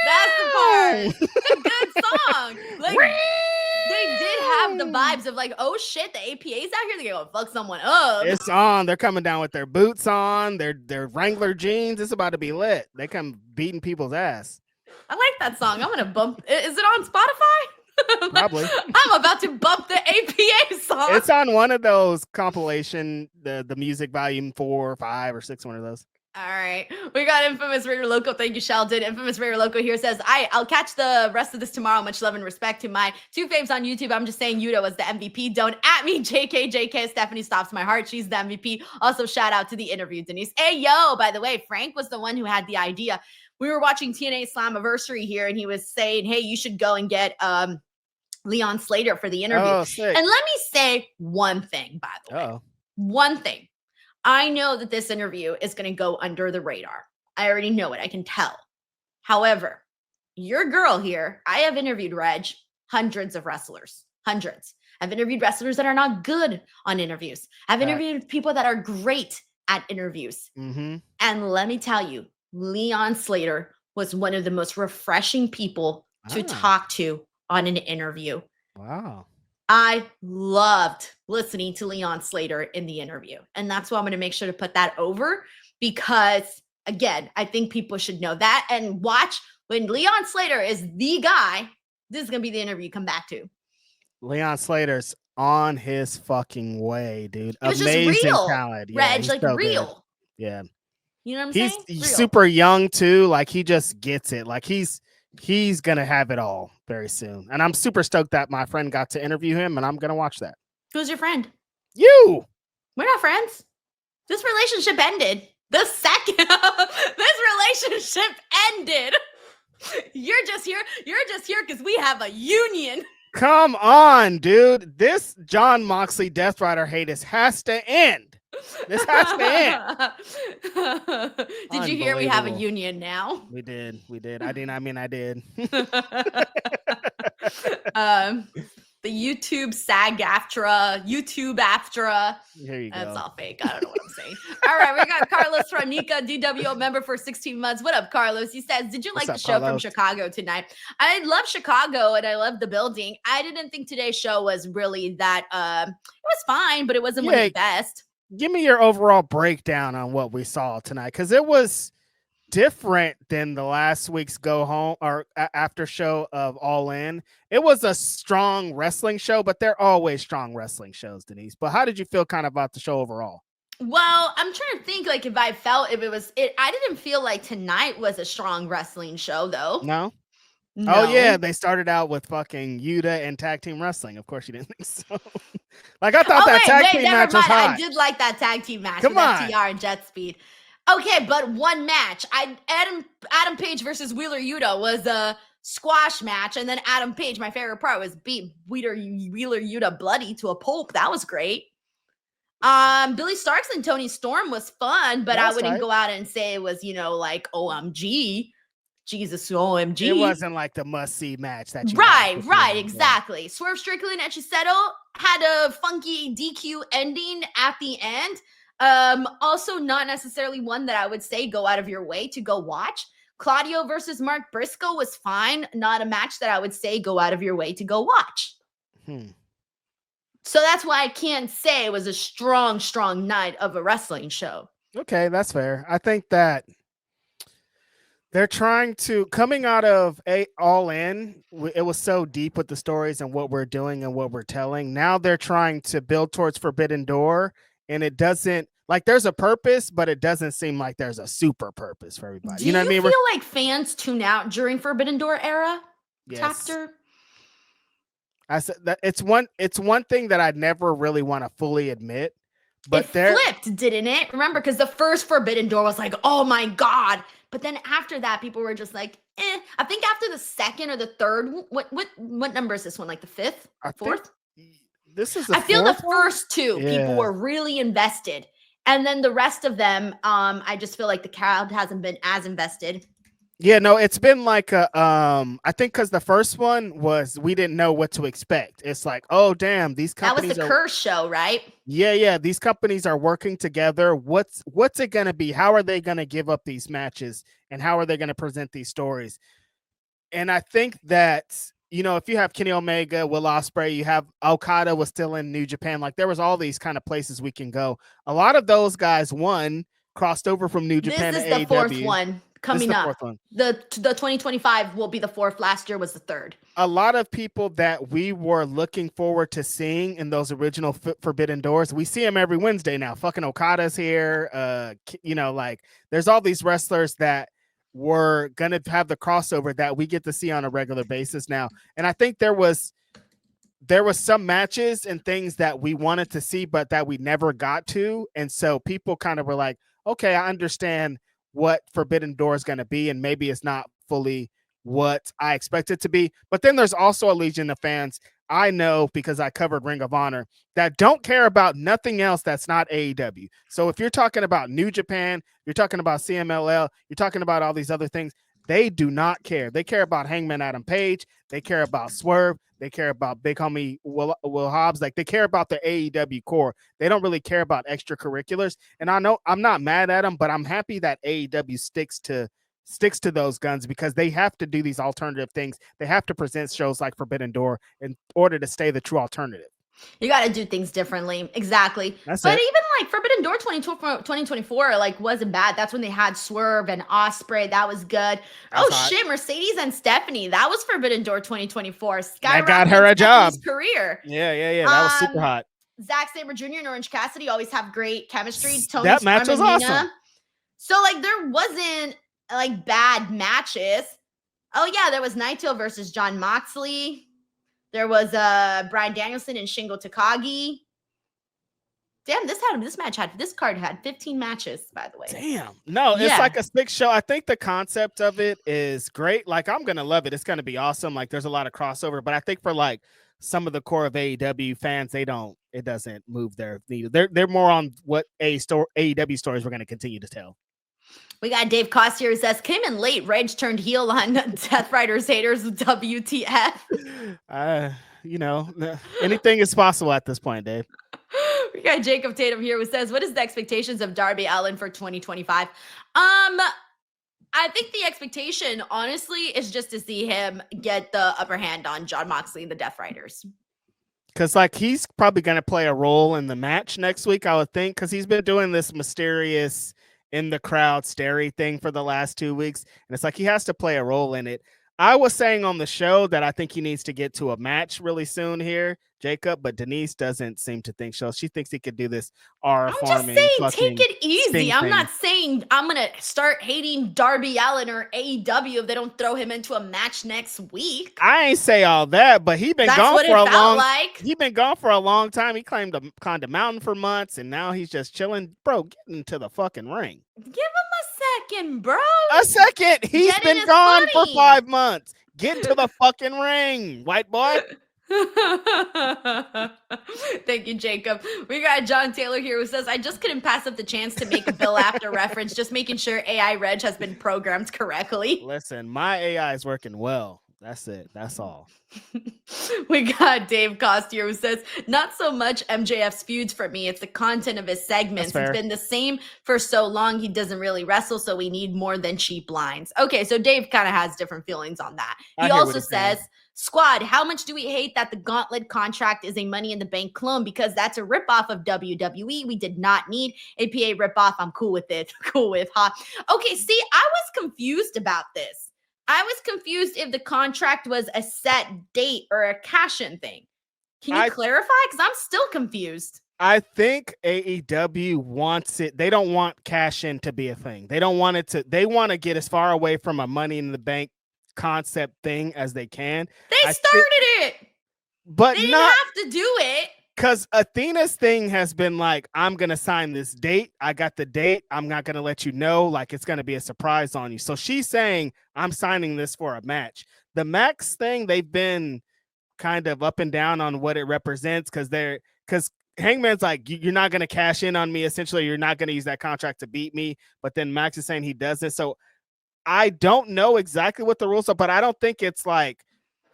That's the part. It's a good song. Like they did have the vibes of like, oh shit, the APA's out here. They're gonna fuck someone up. It's on. They're coming down with their boots on, their Wrangler jeans. It's about to be lit. They come beating people's ass. I like that song. I'm gonna bump. Is it on Spotify? Probably. I'm about to bump the APA song. It's on one of those compilation, the music volume 4 or 5 or 6, one of those. All right. We got Infamous Raider Loco. Thank you, Sheldon. Infamous Raider Loco here says, I'll catch the rest of this tomorrow. Much love and respect to my 2 faves on YouTube. I'm just saying Yuta was the MVP. Don't at me, JK. Stephanie stops my heart. She's the MVP. Also, shout out to the interview, Denise. Hey, yo, by the way, Frank was the one who had the idea. We were watching TNA Slammiversary here, and he was saying, hey, you should go and get Leon Slater for the interview. Oh, sick. And let me say one thing, by the way. One thing. I know that this interview is going to go under the radar. I already know it. I can tell. However, your girl here, I have interviewed, Reg, hundreds of wrestlers. Hundreds. I've interviewed wrestlers that are not good on interviews. I've interviewed people that are great at interviews. Mm-hmm. And let me tell you, Leon Slater was one of the most refreshing people to talk to on an interview. Wow. I loved listening to Leon Slater in the interview. And that's why I'm going to make sure to put that over because, again, I think people should know that and watch when Leon Slater is the guy. This is going to be the interview you come back to. Leon Slater's on his fucking way, dude. It was Amazing just real, talent. Reg, like so real. Good. Yeah. You know what I'm saying? He's super young too. Like he just gets it. Like he's gonna have it all very soon. And I'm super stoked that my friend got to interview him and I'm gonna watch that. Who's your friend? You. We're not friends. This relationship ended. The second this relationship ended. You're just here because we have a union. Come on, dude. This Jon Moxley Death Rider hate has to end. This has to end. Did you hear we have a union now? We did. I did. The YouTube SAG-AFTRA, YouTube-AFTRA. Here you go. That's all fake. I don't know what I'm saying. All right, we got Carlos from Nika, DWO member for 16 months. What up, Carlos? He says, did you like the show from Chicago tonight? I love Chicago and I love the building. I didn't think today's show was really that, it was fine, but it wasn't one of the best. Give me your overall breakdown on what we saw tonight, because it was different than the last week's go home or after show of All In. It was a strong wrestling show, but they're always strong wrestling shows, Denise. But how did you feel kind of about the show overall? Well, I'm trying to think like if I felt if it was it. I didn't feel like tonight was a strong wrestling show though. No. Oh yeah, they started out with fucking Yuta and tag team wrestling. Of course you didn't think so. Like I thought tag team match was hot. I did like that tag team match with FTR and Jet Speed. Okay, but one match. Adam Page versus Wheeler Yuta was a squash match, and then Adam Page, my favorite part, was beat Wheeler Yuta bloody to a pulp. That was great. Billy Starks and Toni Storm was fun, but I wouldn't go out and say it was, like OMG. Jesus, OMG. It wasn't like the must-see match that you Right, exactly. Yeah. Swerve Strickland and Salcedo had a funky DQ ending at the end. Also not necessarily one that I would say go out of your way to go watch. Claudio versus Mark Briscoe was fine. Not a match that I would say go out of your way to go watch. So that's why I can't say it was a strong night of a wrestling show. Okay, that's fair. I think that they're trying to, coming out of All In, it was so deep with the stories and what we're doing and what we're telling. Now they're trying to build towards Forbidden Door, and it doesn't, like there's a purpose, but it doesn't seem like there's a super purpose for everybody. Do you know what I mean? Feel like fans tune out during Forbidden Door era chapter? I said that it's one thing that I'd never really want to fully admit. But it flipped, didn't it? Remember, because the first Forbidden Door was like, oh my God. But then after that, people were just like, eh. I think after the second or the third, what number is this one? Like the fifth? Fourth? This is I feel the first two people were really invested. And then the rest of them, I just feel like the crowd hasn't been as invested. Yeah, no, it's been like a I think because the first one was we didn't know what to expect. It's like, oh damn, these companies that was the Curse show, right? Yeah, these companies are working together. What's it gonna be? How are they gonna give up these matches, and how are they gonna present these stories? And I think that, if you have Kenny Omega, Will Ospreay, you have Okada was still in New Japan. Like there was all these kind of places we can go. A lot of those guys crossed over from New Japan to AEW. This is the fourth one coming up. Fourth one. The 2025 will be the fourth. Last year was the third. A lot of people that we were looking forward to seeing in those original Forbidden Doors, we see them every Wednesday now. Fucking Okada's here. Like there's all these wrestlers that were gonna have the crossover that we get to see on a regular basis now. And I think there was some matches and things that we wanted to see, but that we never got to. And so people kind of were like, okay, I understand what Forbidden Door is going to be, and maybe it's not fully what I expect it to be. But then there's also a legion of fans I know, because I covered Ring of Honor, that don't care about nothing else that's not AEW. So if you're talking about New Japan, you're talking about CMLL, you're talking about all these other things, they do not care. They care about Hangman Adam Page. They care about Swerve. They care about big homie Will Hobbs. Like they care about the AEW core. They don't really care about extracurriculars. And I know I'm not mad at them, but I'm happy that AEW sticks to those guns, because they have to do these alternative things. They have to present shows like Forbidden Door in order to stay the true alternative. You got to do things differently. Exactly. But even like Forbidden Door 2024 like wasn't bad. That's when they had Swerve and Osprey. That was good. Shit, Mercedes and Stephanie. That was Forbidden Door 2024. That got her a job. Career. Yeah. That was super hot. Zack Sabre Jr. and Orange Cassidy always have great chemistry. Tony that match was awesome. So like there wasn't like bad matches. Oh yeah, there was Naito versus Jon Moxley. There was Bryan Danielson and Shingo Takagi. Damn, this card had 15 matches, by the way. Damn. No, it's like a sick show. I think the concept of it is great. Like I'm gonna love it. It's gonna be awesome. Like there's a lot of crossover, but I think for like some of the core of AEW fans, it doesn't move their needle. They're more on what AEW stories we're gonna continue to tell. We got Dave Costier who says, came in late. Rage turned heel on Death Riders haters. WTF. Anything is possible at this point, Dave. We got Jacob Tatum here who says, what is the expectations of Darby Allin for 2025? I think the expectation, honestly, is just to see him get the upper hand on Jon Moxley and the Death Riders. Because, like, he's probably going to play a role in the match next week, I would think, because he's been doing this mysterious in the crowd starey thing for the last 2 weeks. And it's like he has to play a role in it. I was saying on the show that I think he needs to get to a match really soon here, Jacob, but Denise doesn't seem to think so. She thinks he could do this I'm just saying, take it easy. I'm not saying I'm going to start hating Darby Allin or AEW if they don't throw him into a match next week. I ain't say all that, but he's been gone for a long time. He climbed a mountain for months, and now he's just chilling. Bro, get into the fucking ring. Give him a second, bro. A second. He's been gone for 5 months. Get to the fucking ring, white boy. Thank you, Jacob. We got John Taylor here who says, I just couldn't pass up the chance to make a Bill After reference, just making sure AI Reg has been programmed correctly. Listen, my AI is working well. That's it. That's all. We got Dave Costier who says, not so much MJF's feuds for me. It's the content of his segments. It's been the same for so long. He doesn't really wrestle, so we need more than cheap lines. Okay, so Dave kind of has different feelings on that. He also says, squad, how much do we hate that the Gauntlet contract is a Money in the Bank clone? Because that's a ripoff of WWE. We did not need a PA ripoff. I'm cool with it. Okay, see, I was confused about this. I was confused if the contract was a set date or a cash-in thing. Can you clarify? Because I'm still confused. I think AEW wants it. They don't want cash-in to be a thing. They don't want it to. They want to get as far away from a Money in the Bank concept thing as they can. They started it, but they didn't have to do it. Because Athena's thing has been like, I'm going to sign this date. I got the date. I'm not going to let you know. Like, it's going to be a surprise on you. So she's saying, I'm signing this for a match. The Max thing, they've been kind of up and down on what it represents because Hangman's like, you're not going to cash in on me. Essentially, you're not going to use that contract to beat me. But then Max is saying he doesn't. So I don't know exactly what the rules are, but I don't think it's like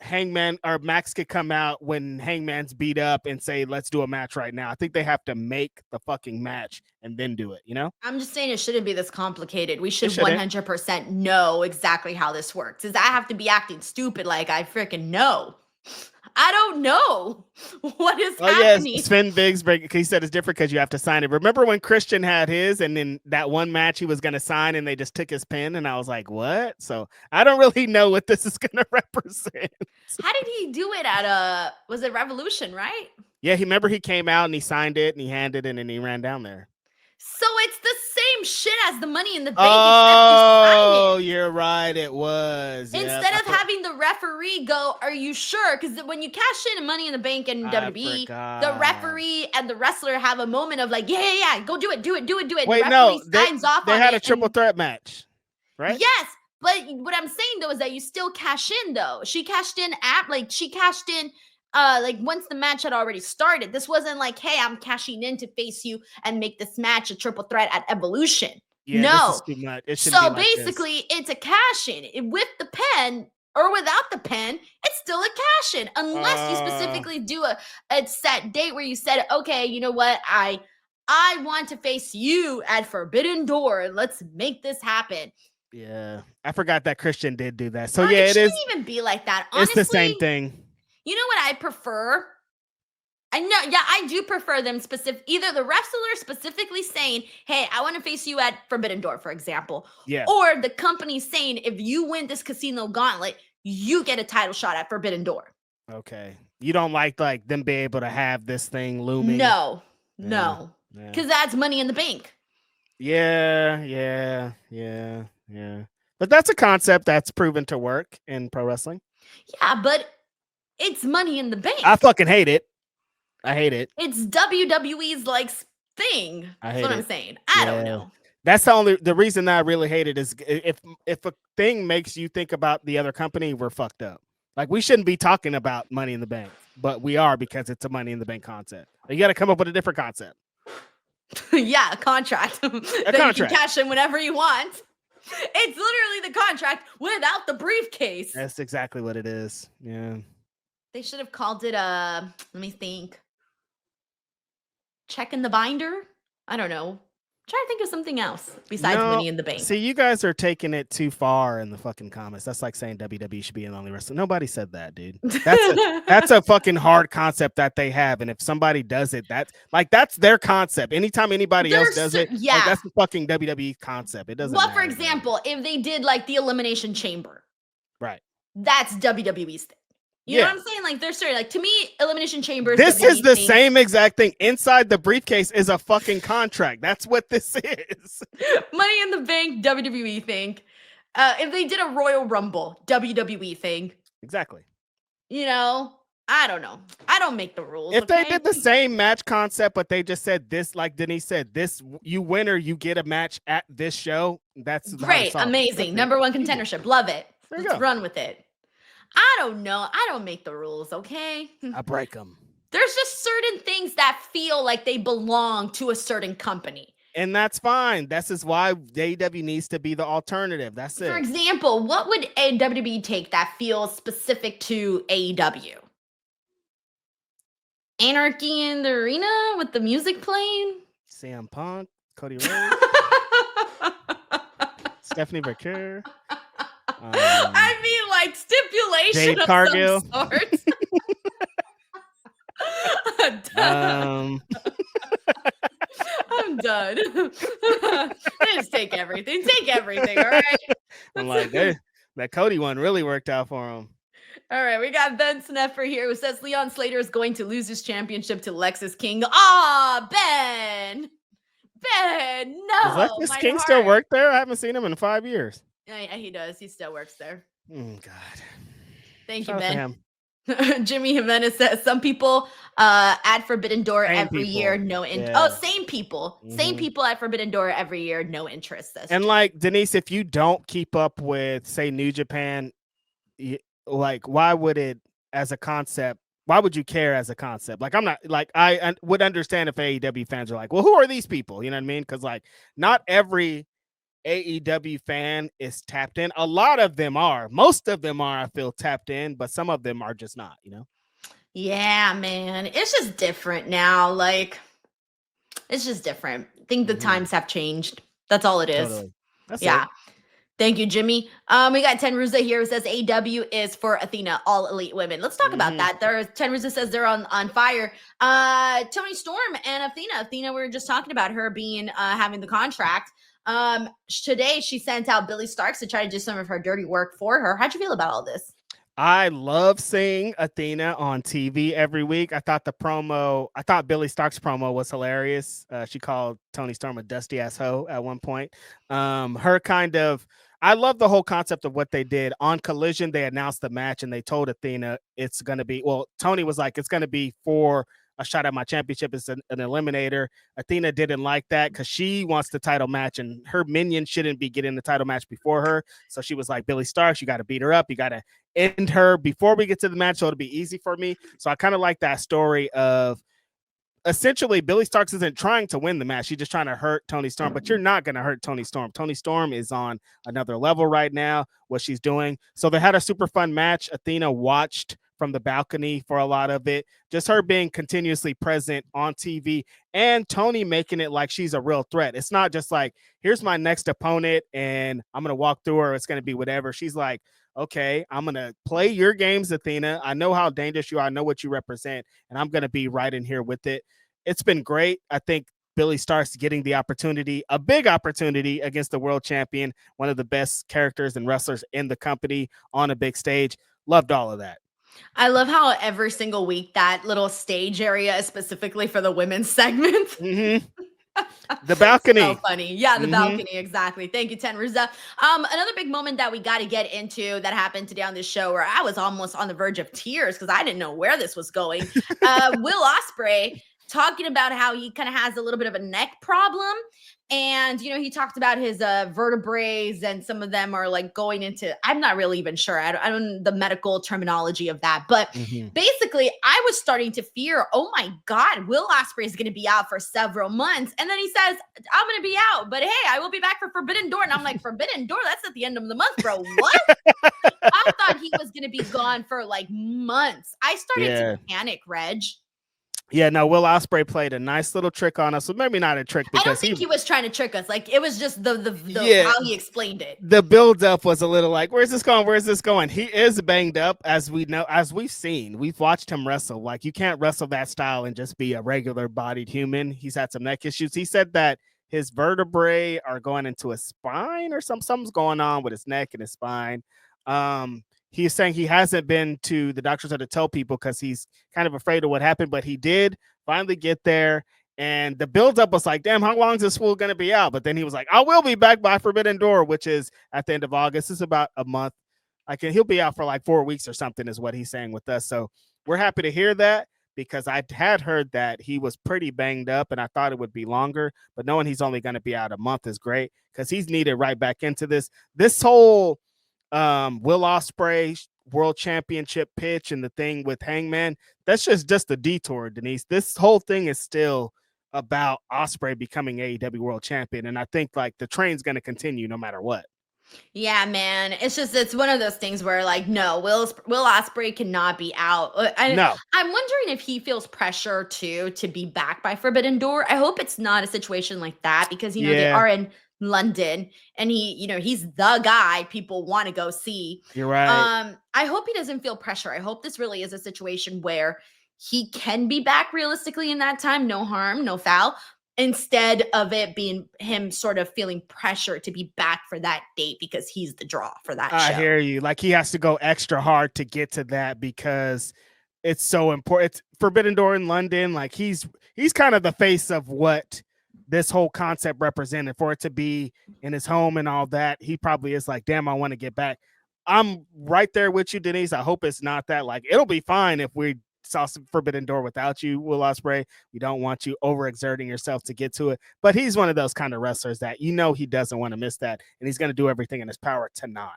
Hangman or Max could come out when Hangman's beat up and say, let's do a match right now. I think they have to make the fucking match and then do it, you know? I'm just saying it shouldn't be this complicated. We should 100% know exactly how this works. Does I have to be acting stupid like I freaking know? I don't know what is happening. Yes, Sven Biggs break. He said it's different because you have to sign it. Remember when Christian had his, and then that one match he was going to sign, and they just took his pin, and I was like, "What?" So I don't really know what this is going to represent. How did he do it at was it Revolution, right? Yeah, he came out and he signed it and he handed it and he ran down there. So it's the same shit as the Money in the Bank. Oh, you're right. It was. Instead of having the referee go, are you sure? Because when you cash in Money in the Bank in WWE, the referee and the wrestler have a moment of like, yeah, go do it. Wait, no, signs off they had a triple threat match, right? Yes, but what I'm saying though is that you still cash in though. She cashed in once the match had already started. This wasn't like, hey, I'm cashing in to face you and make this match a triple threat at Evolution. Yeah, no, this is too much. It so basically, it's a cash in with the pen or without the pen. It's still a cash in unless you specifically do a set date where you said, okay, you know what, I want to face you at Forbidden Door. Let's make this happen. Yeah, I forgot that Christian did do that. So it shouldn't even be like that. Honestly, it's the same thing. You know what I prefer? I do prefer them either the wrestler specifically saying, hey, I want to face you at Forbidden Door, for example. Yeah. Or the company saying, if you win this casino gauntlet, you get a title shot at Forbidden Door. Okay. You don't like them be able to have this thing looming? No. Because that's Money in the Bank. Yeah. But that's a concept that's proven to work in pro wrestling. Yeah, but it's Money in the Bank. I fucking hate it. I hate it. It's WWE's thing. That's what I'm saying. I don't know. That's the reason that I really hate it is if a thing makes you think about the other company, we're fucked up. Like we shouldn't be talking about Money in the Bank, but we are because it's a Money in the Bank concept. You got to come up with a different concept. Yeah, a contract. You can cash in whenever you want. It's literally the contract without the briefcase. That's exactly what it is. Yeah. They should have called it let me think. Check in the binder? I don't know. Try to think of something else besides Money in the Bank. See, you guys are taking it too far in the fucking comments. That's like saying WWE should be an only wrestler. Nobody said that, dude. That's a fucking hard concept that they have. And if somebody does it, that's their concept. Anytime anybody else does it, that's the fucking WWE concept. It doesn't matter. For example, if they did the Elimination Chamber. Right. That's WWE's thing. You know what I'm saying? They're straight. To me, Elimination Chambers. This is the same exact thing. Inside the briefcase is a fucking contract. That's what this is. Money in the Bank, WWE thing. If they did a Royal Rumble, WWE thing. Exactly. I don't know. I don't make the rules. If they did the same match concept, but they just said this, like Denise said, this, you win or you get a match at this show. That's great. Amazing. Number one contendership. Love it. Let's run with it. I don't know. I don't make the rules, okay? I break them. There's just certain things that feel like they belong to a certain company. And that's fine. This is why AEW needs to be the alternative. That's it. For example, what would WWE take that feels specific to AEW? Anarchy in the Arena with the music playing? CM Punk, Cody Rhodes, Stephanie Becker. I mean, stipulation Jade of Cargill. some sort. I'm done. They just take everything. All right. I'm like, that Cody one really worked out for him. All right, we got Ben Sneffer here who says Leon Slater is going to lose his championship to Lexus King. Ben, no. Does Lexus King still work there? I haven't seen him in 5 years. Yeah, he does. He still works there. God. Thank you, Ben. Jimmy Jimenez says some people at Forbidden Door every year, no interest. Oh, same people. Mm-hmm. Same people at Forbidden Door every year, no interest. And Denise, if you don't keep up with, say, New Japan, why would it, as a concept, why would you care as a concept? Like, I'm not like, I would understand if AEW fans are like, well, who are these people? You know what I mean? Because like, not every AEW fan is tapped in. A lot of them are. Most of them are, I feel, tapped in, but some of them are just not, you know? Yeah, man. It's just different now. Like, it's just different. I think the times have changed. That's all it is. Totally. That's Yeah. it. Thank you, Jimmy. We got Ten Ruza here who says AEW is for Athena, all elite women. Let's talk about that. Ten Ruza says they're on fire. Toni Storm and Athena. Athena, we were just talking about her being having the contract. Today she sent out Billy Starks to try to do some of her dirty work for her. How'd you feel about all this? I love seeing Athena on TV every week. I thought Billy Stark's promo was hilarious. She called Toni Storm a dusty ass hoe at one point. I love the whole concept of what they did on Collision. They announced the match and they told Athena it's going to be, well, Toni was like, it's going to be for a shot at my championship. It's an eliminator. Athena didn't like that because she wants the title match and her minion shouldn't be getting the title match before her. So she was like, Billy Starks, you got to beat her up. You got to end her before we get to the match, so it'll be easy for me. So I kind of like that story of essentially Billy Starks isn't trying to win the match. She's just trying to hurt Toni Storm, but you're not going to hurt Toni Storm. Toni Storm is on another level right now, what she's doing. So they had a super fun match. Athena watched from the balcony for a lot of it. Just her being continuously present on TV and Toni making it like she's a real threat. It's not just like, here's my next opponent and I'm going to walk through her. It's going to be whatever. She's like, okay, I'm going to play your games, Athena. I know how dangerous you are. I know what you represent, and I'm going to be right in here with it. It's been great. I think Billy Starks getting the opportunity, a big opportunity against the world champion, one of the best characters and wrestlers in the company on a big stage. Loved all of that. I love how every single week that little stage area is specifically for the women's segment. The balcony. So funny. Yeah, the balcony. Exactly. Thank you, Ten Ruza. Another big moment that we got to get into that happened today on this show where I was almost on the verge of tears because I didn't know where this was going. Will Ospreay talking about how he kind of has a little bit of a neck problem. And, you know, he talked about his vertebrae and some of them are like going into, I'm not really even sure. I don't the medical terminology of that. But basically, I was starting to fear, oh my God, Will Ospreay is going to be out for several months. And then he says, I'm going to be out. But hey, I will be back for Forbidden Door. And I'm like, Forbidden Door? That's at the end of the month, bro. What? I thought he was going to be gone for like months. I started to panic, Reg. Yeah, no, Will Ospreay played a nice little trick on us. Well, maybe not a trick because I don't think he was trying to trick us. Like it was just the how he explained it. The build-up was a little like, where's this going? Where's this going? He is banged up, as we know, as we've seen. We've watched him wrestle. Like you can't wrestle that style and just be a regular bodied human. He's had some neck issues. He said that his vertebrae are going into his spine or something's going on with his neck and his spine. He's saying he hasn't been to the doctors to tell people because he's kind of afraid of what happened, but he did finally get there. And the buildup was like, damn, how long is this fool going to be out? But then he was like, I will be back by Forbidden Door, which is at the end of August. It's about a month. He'll be out for like 4 weeks or something is what he's saying with us. So we're happy to hear that because I had heard that he was pretty banged up and I thought it would be longer. But knowing he's only going to be out a month is great because he's needed right back into this. This whole Will Ospreay world championship pitch and the thing with Hangman, that's just a detour, Denise. This whole thing is still about Ospreay becoming AEW world champion. And I think like the train's going to continue no matter what. Yeah, man. It's one of those things where like, no, Will Ospreay cannot be out. No. I'm wondering if he feels pressure too to be back by Forbidden Door. I hope it's not a situation like that because, you know, they are in London and he's the guy people want to go see. You're right. I hope he doesn't feel pressure. I hope this really is a situation where he can be back realistically in that time. No harm, no foul. Instead of it being him sort of feeling pressure to be back for that date because he's the draw for that show. I hear you. Like he has to go extra hard to get to that because it's so important. It's Forbidden Door in London. Like he's kind of the face of what this whole concept represented. For it to be in his home and all that, he probably is like, damn, I want to get back. I'm right there with you, Denise. I hope it's not that. Like it'll be fine if we saw some Forbidden Door without you, Will Ospreay. We don't want you overexerting yourself to get to it. But he's one of those kind of wrestlers that he doesn't want to miss that, and he's going to do everything in his power to not.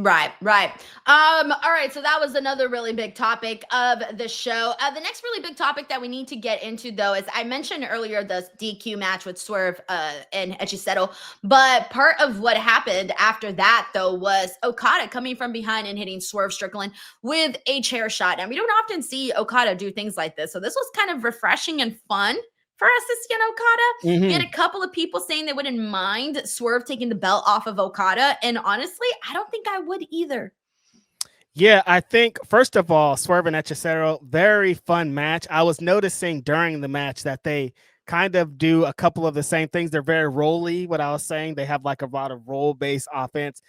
Right, right. All right, so that was another really big topic of the show. The next really big topic that we need to get into, though, is I mentioned earlier the DQ match with Swerve and Hechicero, but part of what happened after that, though, was Okada coming from behind and hitting Swerve Strickland with a chair shot. And we don't often see Okada do things like this, so this was kind of refreshing and fun for us to see an Okada. We had a couple of people saying they wouldn't mind Swerve taking the belt off of Okada. And honestly, I don't think I would either. Yeah, I think, first of all, Swerve and Hechicero, very fun match. I was noticing during the match that they kind of do a couple of the same things. They're very rolly, what I was saying. They have like a lot of roll-based offense.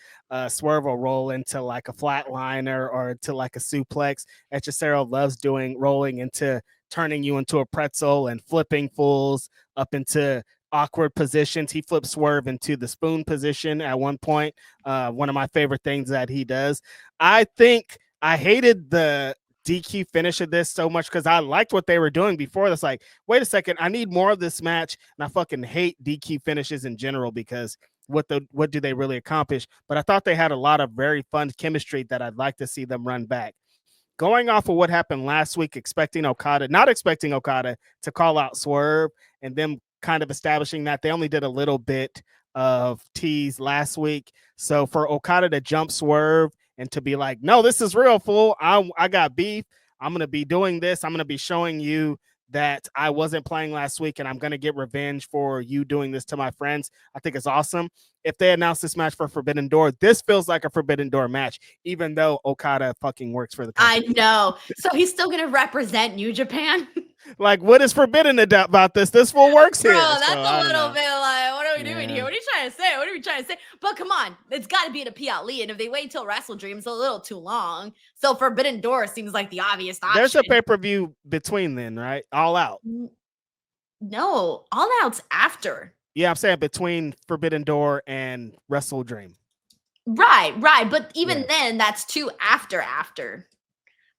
Swerve will roll into like a flatliner or to like a suplex. Hechicero loves doing rolling into turning you into a pretzel and flipping fools up into awkward positions. He flips Swerve into the spoon position at one point. One of my favorite things that he does. I think I hated the DQ finish of this so much because I liked what they were doing before. That's like, wait a second, I need more of this match. And I fucking hate DQ finishes in general because what do they really accomplish? But I thought they had a lot of very fun chemistry that I'd like to see them run back. Going off of what happened last week, not expecting Okada to call out Swerve and them kind of establishing that they only did a little bit of tease last week. So for Okada to jump Swerve and to be like, no, this is real, fool. I got beef. I'm going to be doing this. I'm going to be showing you that I wasn't playing last week and I'm going to get revenge for you doing this to my friends. I think it's awesome. If they announce this match for Forbidden Door, this feels like a Forbidden Door match, even though Okada fucking works for the company. I know. So he's still going to represent New Japan? Like, what is forbidden about this? This fool works Bro, here. That's a little bit like, what are we doing here? What are you trying to say? What are we trying to say? But come on, it's got to be to Piat Lee. And if they wait till Wrestle Dream, it's a little too long. So Forbidden Door seems like the obvious option. There's a pay-per-view between then, right? All Out. No, All Out's after. Yeah, I'm saying between Forbidden Door and Wrestle Dream. Right. But even then, that's two after.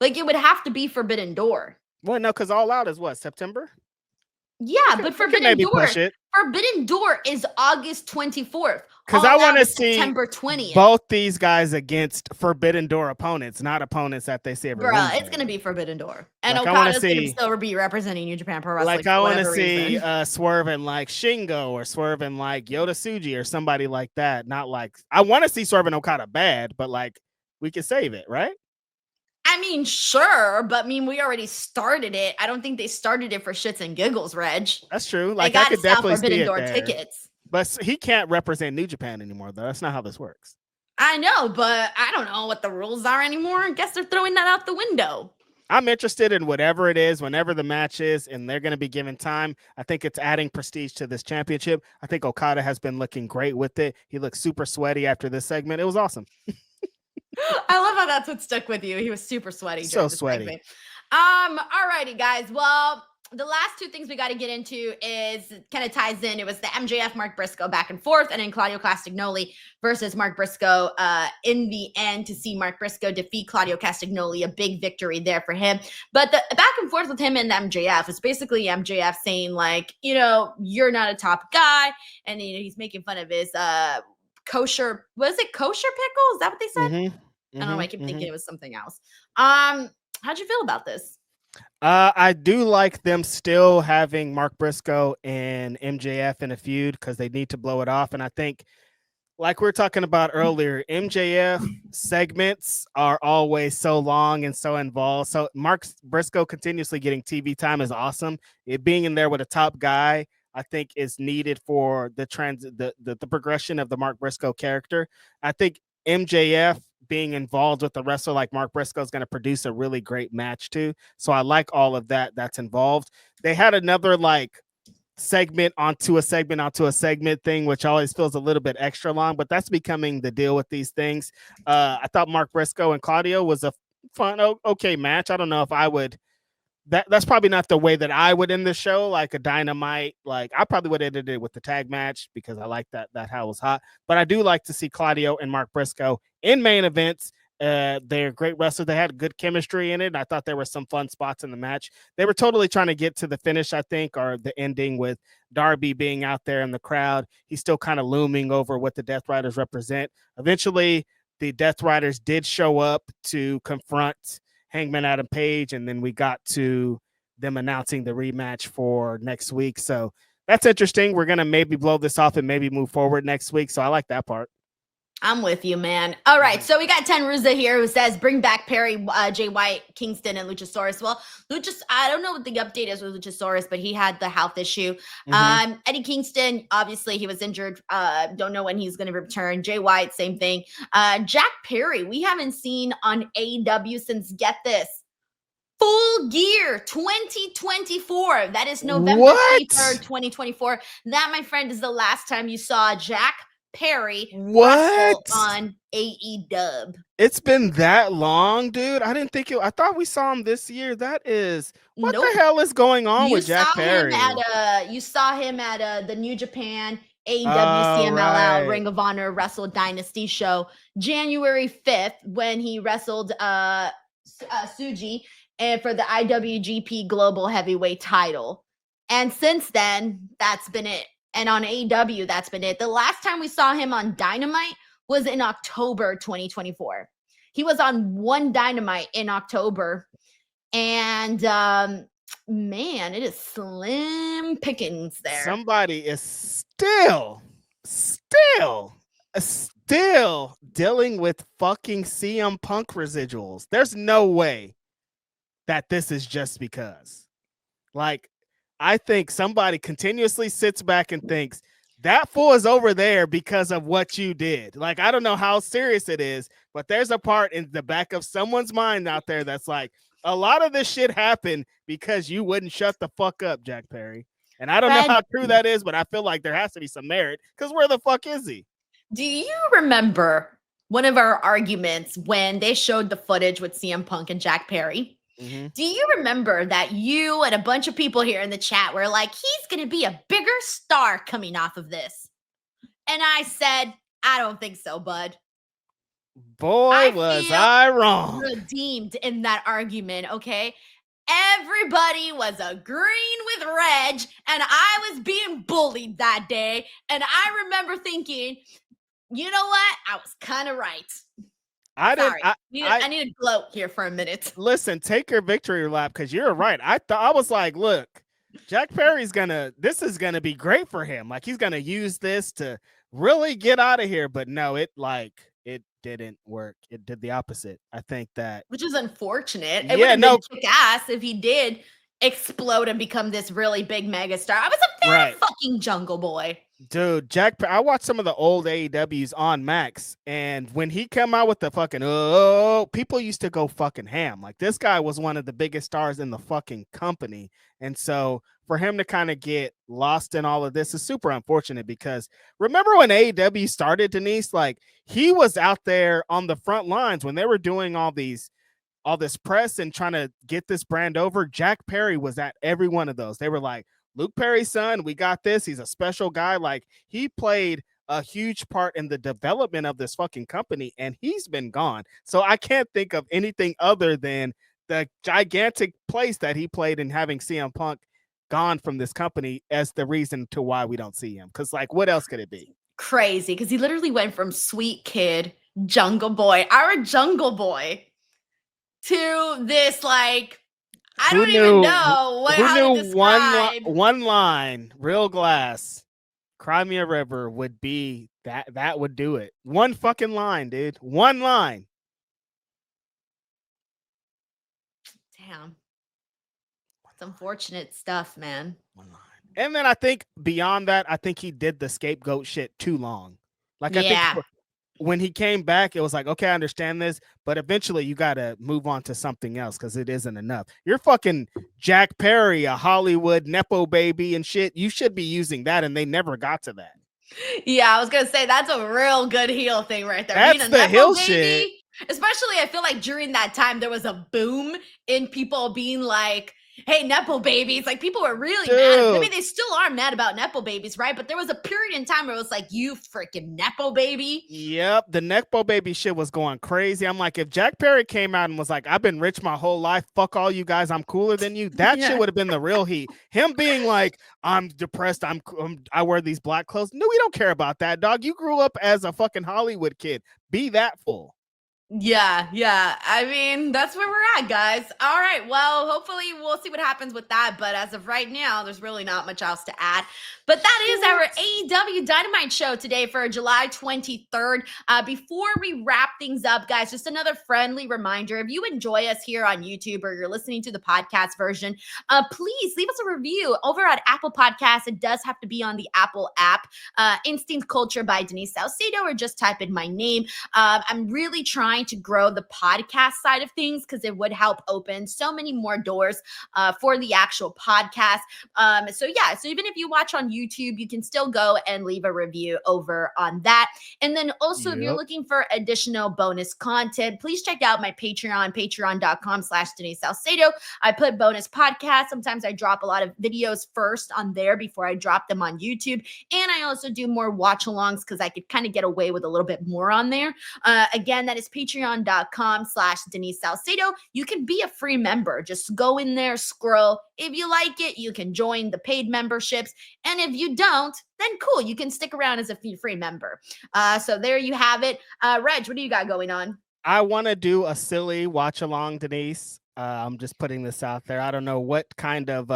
Like, it would have to be Forbidden Door. Well, no, because All Out is what, September? Yeah, but Forbidden Door is August 24th. Because I want to see September 20th. Both these guys against Forbidden Door opponents, not opponents that they see every Wednesday. It's going to be Forbidden Door. And like, Okada's going to still be representing New Japan Pro Wrestling. Like, I want to see Swerve and like Shingo or Swerve and like Yota Tsuji or somebody like that. Not like, I want to see Swerve and Okada bad, but like, we can save it, right? I mean, sure, but we already started it. I don't think they started it for shits and giggles, Reg. That's true. Like, I could definitely see it there. Tickets. But he can't represent New Japan anymore, though. That's not how this works. I know, but I don't know what the rules are anymore. I guess they're throwing that out the window. I'm interested in whatever it is, whenever the match is, and they're going to be given time. I think it's adding prestige to this championship. I think Okada has been looking great with it. He looked super sweaty after this segment. It was awesome. I love how that's what stuck with you. He was super sweaty. So sweaty. Segment. All righty, guys. Well, the last two things we got to get into is kind of ties in. It was the MJF Mark Briscoe back and forth, and then Claudio Castagnoli versus Mark Briscoe in the end to see Mark Briscoe defeat Claudio Castagnoli. A big victory there for him. But the back and forth with him and MJF is basically MJF saying, like, you're not a top guy. And he's making fun of his kosher, was it kosher pickle? Is that what they said? I don't know. I keep thinking it was something else. How'd you feel about this? I do like them still having Mark Briscoe and MJF in a feud because they need to blow it off. And I think, like we were talking about earlier, MJF segments are always so long and so involved. So Mark Briscoe continuously getting TV time is awesome. It being in there with a top guy, I think, is needed for the progression of the Mark Briscoe character. I think MJF being involved with a wrestler like Mark Briscoe is going to produce a really great match too. So I like all of that that's involved. They had another like segment onto a segment thing, which always feels a little bit extra long, but that's becoming the deal with these things. I thought Mark Briscoe and Claudio was a fun, okay match. I don't know if I would. That's probably not the way that I would end the show, like a Dynamite. Like, I probably would have ended it with the tag match because I like that how it was hot. But I do like to see Claudio and Mark Briscoe in main events. They're great wrestlers. They had good chemistry in it. I thought there were some fun spots in the match. They were totally trying to get to the finish, I think, or the ending with Darby being out there in the crowd. He's still kind of looming over what the Death Riders represent. Eventually, the Death Riders did show up to confront Hangman Adam Page, and then we got to them announcing the rematch for next week. So that's interesting. We're gonna maybe blow this off and maybe move forward next week. So I like that part. I'm with you, man. All right, so we got Tenruza here who says, bring back Perry, Jay White, Kingston, and Luchasaurus. Well, I don't know what the update is with Luchasaurus, but he had the health issue. Eddie Kingston, obviously, he was injured. Don't know when he's going to return. Jay White, same thing. Jack Perry, we haven't seen on AEW since, get this, Full Gear 2024. That is November 23rd, 2024. That, my friend, is the last time you saw Jack Perry wrestle on AEW. It's been that long, dude. I didn't think I thought we saw him this year. That is what the hell is going on with Jack Perry? You saw him at the New Japan AEW CMLL Ring of Honor Wrestle Dynasty show January 5th when he wrestled Suji and for the IWGP Global Heavyweight title. And since then, that's been it. And on AEW, that's been it. The last time we saw him on Dynamite was in October 2024. He was on one Dynamite in October. And man, it is slim pickings there. Somebody is still dealing with fucking CM Punk residuals. There's no way that this is just because. Like, I think somebody continuously sits back and thinks that fool is over there because of what you did. Like, I don't know how serious it is, but there's a part in the back of someone's mind out there that's like, a lot of this shit happened because you wouldn't shut the fuck up, Jack Perry. And I don't know how true that is, but I feel like there has to be some merit because where the fuck is he? Do you remember one of our arguments when they showed the footage with CM Punk and Jack Perry? Do you remember that you and a bunch of people here in the chat were like, he's going to be a bigger star coming off of this? And I said, I don't think so, bud. Boy, was I wrong. Redeemed in that argument, okay? Everybody was agreeing with Reg, and I was being bullied that day. And I remember thinking, you know what? I was kind of right. I need to gloat here for a minute. Listen, take your victory lap because you're right. I was like, look, Jack Perry's this is gonna be great for him. Like, he's gonna use this to really get out of here. But no, it didn't work. It did the opposite. I think that, which is unfortunate. It would have been kick ass if he did explode and become this really big megastar. I was a fan of fucking Jungle Boy. Dude, I watched some of the old AEWs on Max, and when he came out with the fucking people used to go fucking ham. Like, this guy was one of the biggest stars in the fucking company. And so for him to kind of get lost in all of this is super unfortunate because remember when AEW started, Denise? Like, he was out there on the front lines when they were doing all this press and trying to get this brand over. Jack Perry was at every one of those. They were like, Luke Perry's son, we got this. He's a special guy. Like, he played a huge part in the development of this fucking company, and he's been gone. So I can't think of anything other than the gigantic place that he played in having CM Punk gone from this company as the reason to why we don't see him. Because, like, what else could it be? Crazy, because he literally went from sweet kid, Jungle Boy, our Jungle Boy, to this, like, I don't even know how to describe. One line, Real Glass, Cry Me a River would be that would do it. One fucking line, dude. One line. Damn. It's unfortunate stuff, man. One line. And then I think beyond that, I think he did the scapegoat shit too long. Like, I think when he came back, it was like, okay, I understand this, but eventually you got to move on to something else because it isn't enough. You're fucking Jack Perry, a Hollywood Nepo baby and shit. You should be using that, and they never got to that. Yeah, I was going to say, that's a real good heel thing right there. That's the heel shit. Especially, I feel like during that time, there was a boom in people being like, Hey, Nepo babies. Like, people were really Dude. mad. I mean, they still are mad about Nepo babies, right? But there was a period in time where it was like, you freaking Nepo baby. Yep, the Nepo baby shit was going crazy. I'm like, if Jack Perry came out and was like, I've been rich my whole life, fuck all you guys, I'm cooler than you, that shit would have been the real heat. Him being like, I'm depressed, I wear these black clothes. No, we don't care about that, dog. You grew up as a fucking Hollywood kid. Be that fool. Yeah. I mean, that's where we're at, guys. All right. Well, hopefully we'll see what happens with that. But as of right now, there's really not much else to add. But that is our AEW Dynamite show today for July 23rd. Before we wrap things up, guys, just another friendly reminder. If you enjoy us here on YouTube or you're listening to the podcast version, please leave us a review over at Apple Podcasts. It does have to be on the Apple app. Instinct Culture by Denise Salcedo, or just type in my name. I'm really trying to grow the podcast side of things because it would help open so many more doors for the actual podcast. So even if you watch on YouTube, you can still go and leave a review over on that. And then also, if you're looking for additional bonus content, please check out my Patreon, patreon.com/Denise Salcedo. I put bonus podcasts. Sometimes I drop a lot of videos first on there before I drop them on YouTube. And I also do more watch alongs because I could kind of get away with a little bit more on there. Again, that is patreon.com/Denise Salcedo. You can be a free member. Just go in there, scroll. If you like it, you can join the paid memberships. And if you don't, then cool. You can stick around as a free member. So there you have it. Reg, what do you got going on? I want to do a silly watch along, Denise. I'm just putting this out there. I don't know what kind of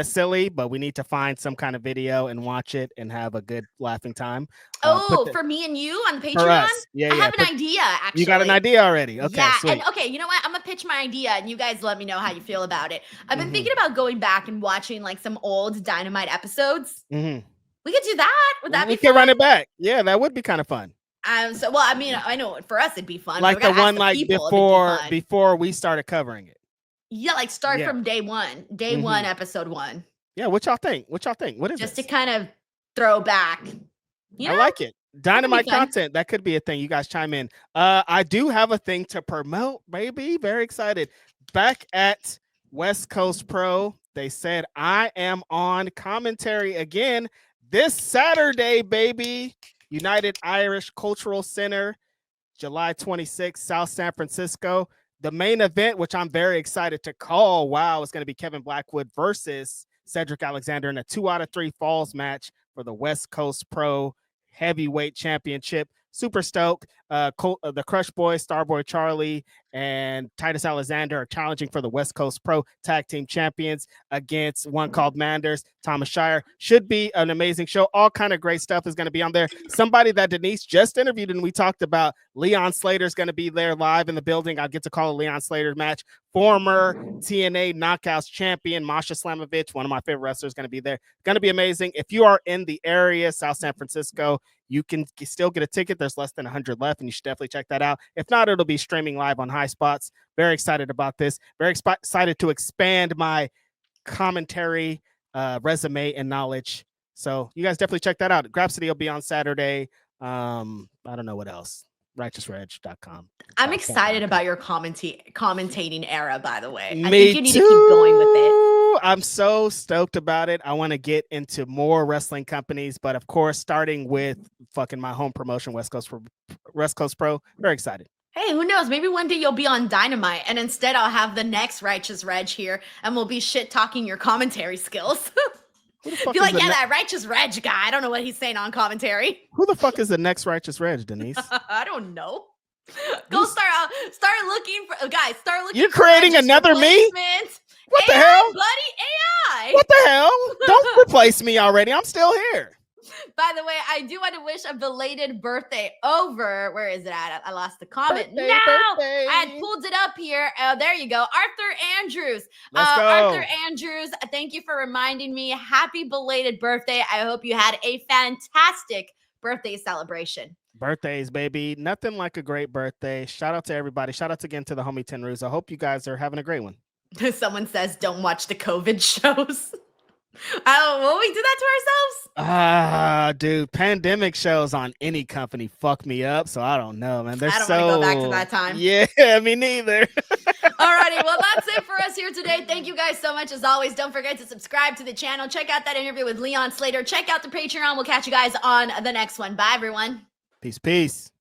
silly, but we need to find some kind of video and watch it and have a good laughing time. For me and you on the Patreon? I have an idea, actually. You got an idea already? Okay, yeah, sweet. And okay, you know what? I'm gonna pitch my idea, and you guys let me know how you feel about it. I've been thinking about going back and watching like some old Dynamite episodes. We could do that. Would that be fun? We could run it back. Yeah, that would be kind of fun. I know for us it'd be fun. Like the one like before we started covering it. Yeah, like start from day one, episode 1. Yeah, what y'all think? What is just this? To kind of throw back? I like it. Dynamite content, that could be a thing. You guys chime in. I do have a thing to promote, baby. Very excited. Back at West Coast Pro, they said I am on commentary again this Saturday, baby. United Irish Cultural Center, July 26th, South San Francisco. The main event, which I'm very excited to call, is going to be Kevin Blackwood versus Cedric Alexander in a 2 out of 3 falls match for the West Coast Pro Heavyweight Championship. Super stoked. The Crush Boys, Starboy Charlie, and Titus Alexander are challenging for the West Coast Pro Tag Team Champions against one called Manders, Thomas Shire. Should be an amazing show. All kind of great stuff is going to be on there. Somebody that Denise just interviewed and we talked about, Leon Slater, is going to be there live in the building. I'll get to call a Leon Slater match. Former TNA Knockouts champion Masha Slamovich, one of my favorite wrestlers, going to be there. Going to be amazing. If you are in the area, South San Francisco, you can still get a ticket. There's less than 100 left, and you should definitely check that out. If not, it'll be streaming live on High Spots. Very excited about this. Very excited to expand my commentary resume and knowledge. So you guys definitely check that out. Grapsity will be on Saturday. I don't know what else. RighteousReg.com. I'm excited about your commentating era, by the way. I think you need to keep going with it. I'm so stoked about it. I want to get into more wrestling companies, but of course, starting with fucking my home promotion, West Coast Pro. Very excited. Hey, who knows? Maybe one day you'll be on Dynamite, and instead I'll have the next Righteous Reg here, and we'll be shit talking your commentary skills. Be like, that Righteous Reg guy. I don't know what he's saying on commentary. Who the fuck is the next Righteous Reg, Denise? I don't know. Go start looking for guys. Start looking. You're creating another me. What the hell, buddy? AI. What the hell? Don't replace me already. I'm still here. By the way, I do want to wish a belated birthday over. Where is it at? I lost the comment. Birthday. I had pulled it up here. There you go. Arthur Andrews. Let's go. Arthur Andrews, thank you for reminding me. Happy belated birthday. I hope you had a fantastic birthday celebration. Birthdays, baby. Nothing like a great birthday. Shout out to everybody. Shout out again to the homie Tenruz. I hope you guys are having a great one. Someone says, don't watch the COVID shows. Will we do that to ourselves? Dude, pandemic shows on any company fuck me up, so I don't know, man. I don't want to go back to that time. Yeah, me neither. All right. righty. Well, that's it for us here today. Thank you guys so much. As always, don't forget to subscribe to the channel. Check out that interview with Leon Slater. Check out the Patreon. We'll catch you guys on the next one. Bye, everyone. Peace.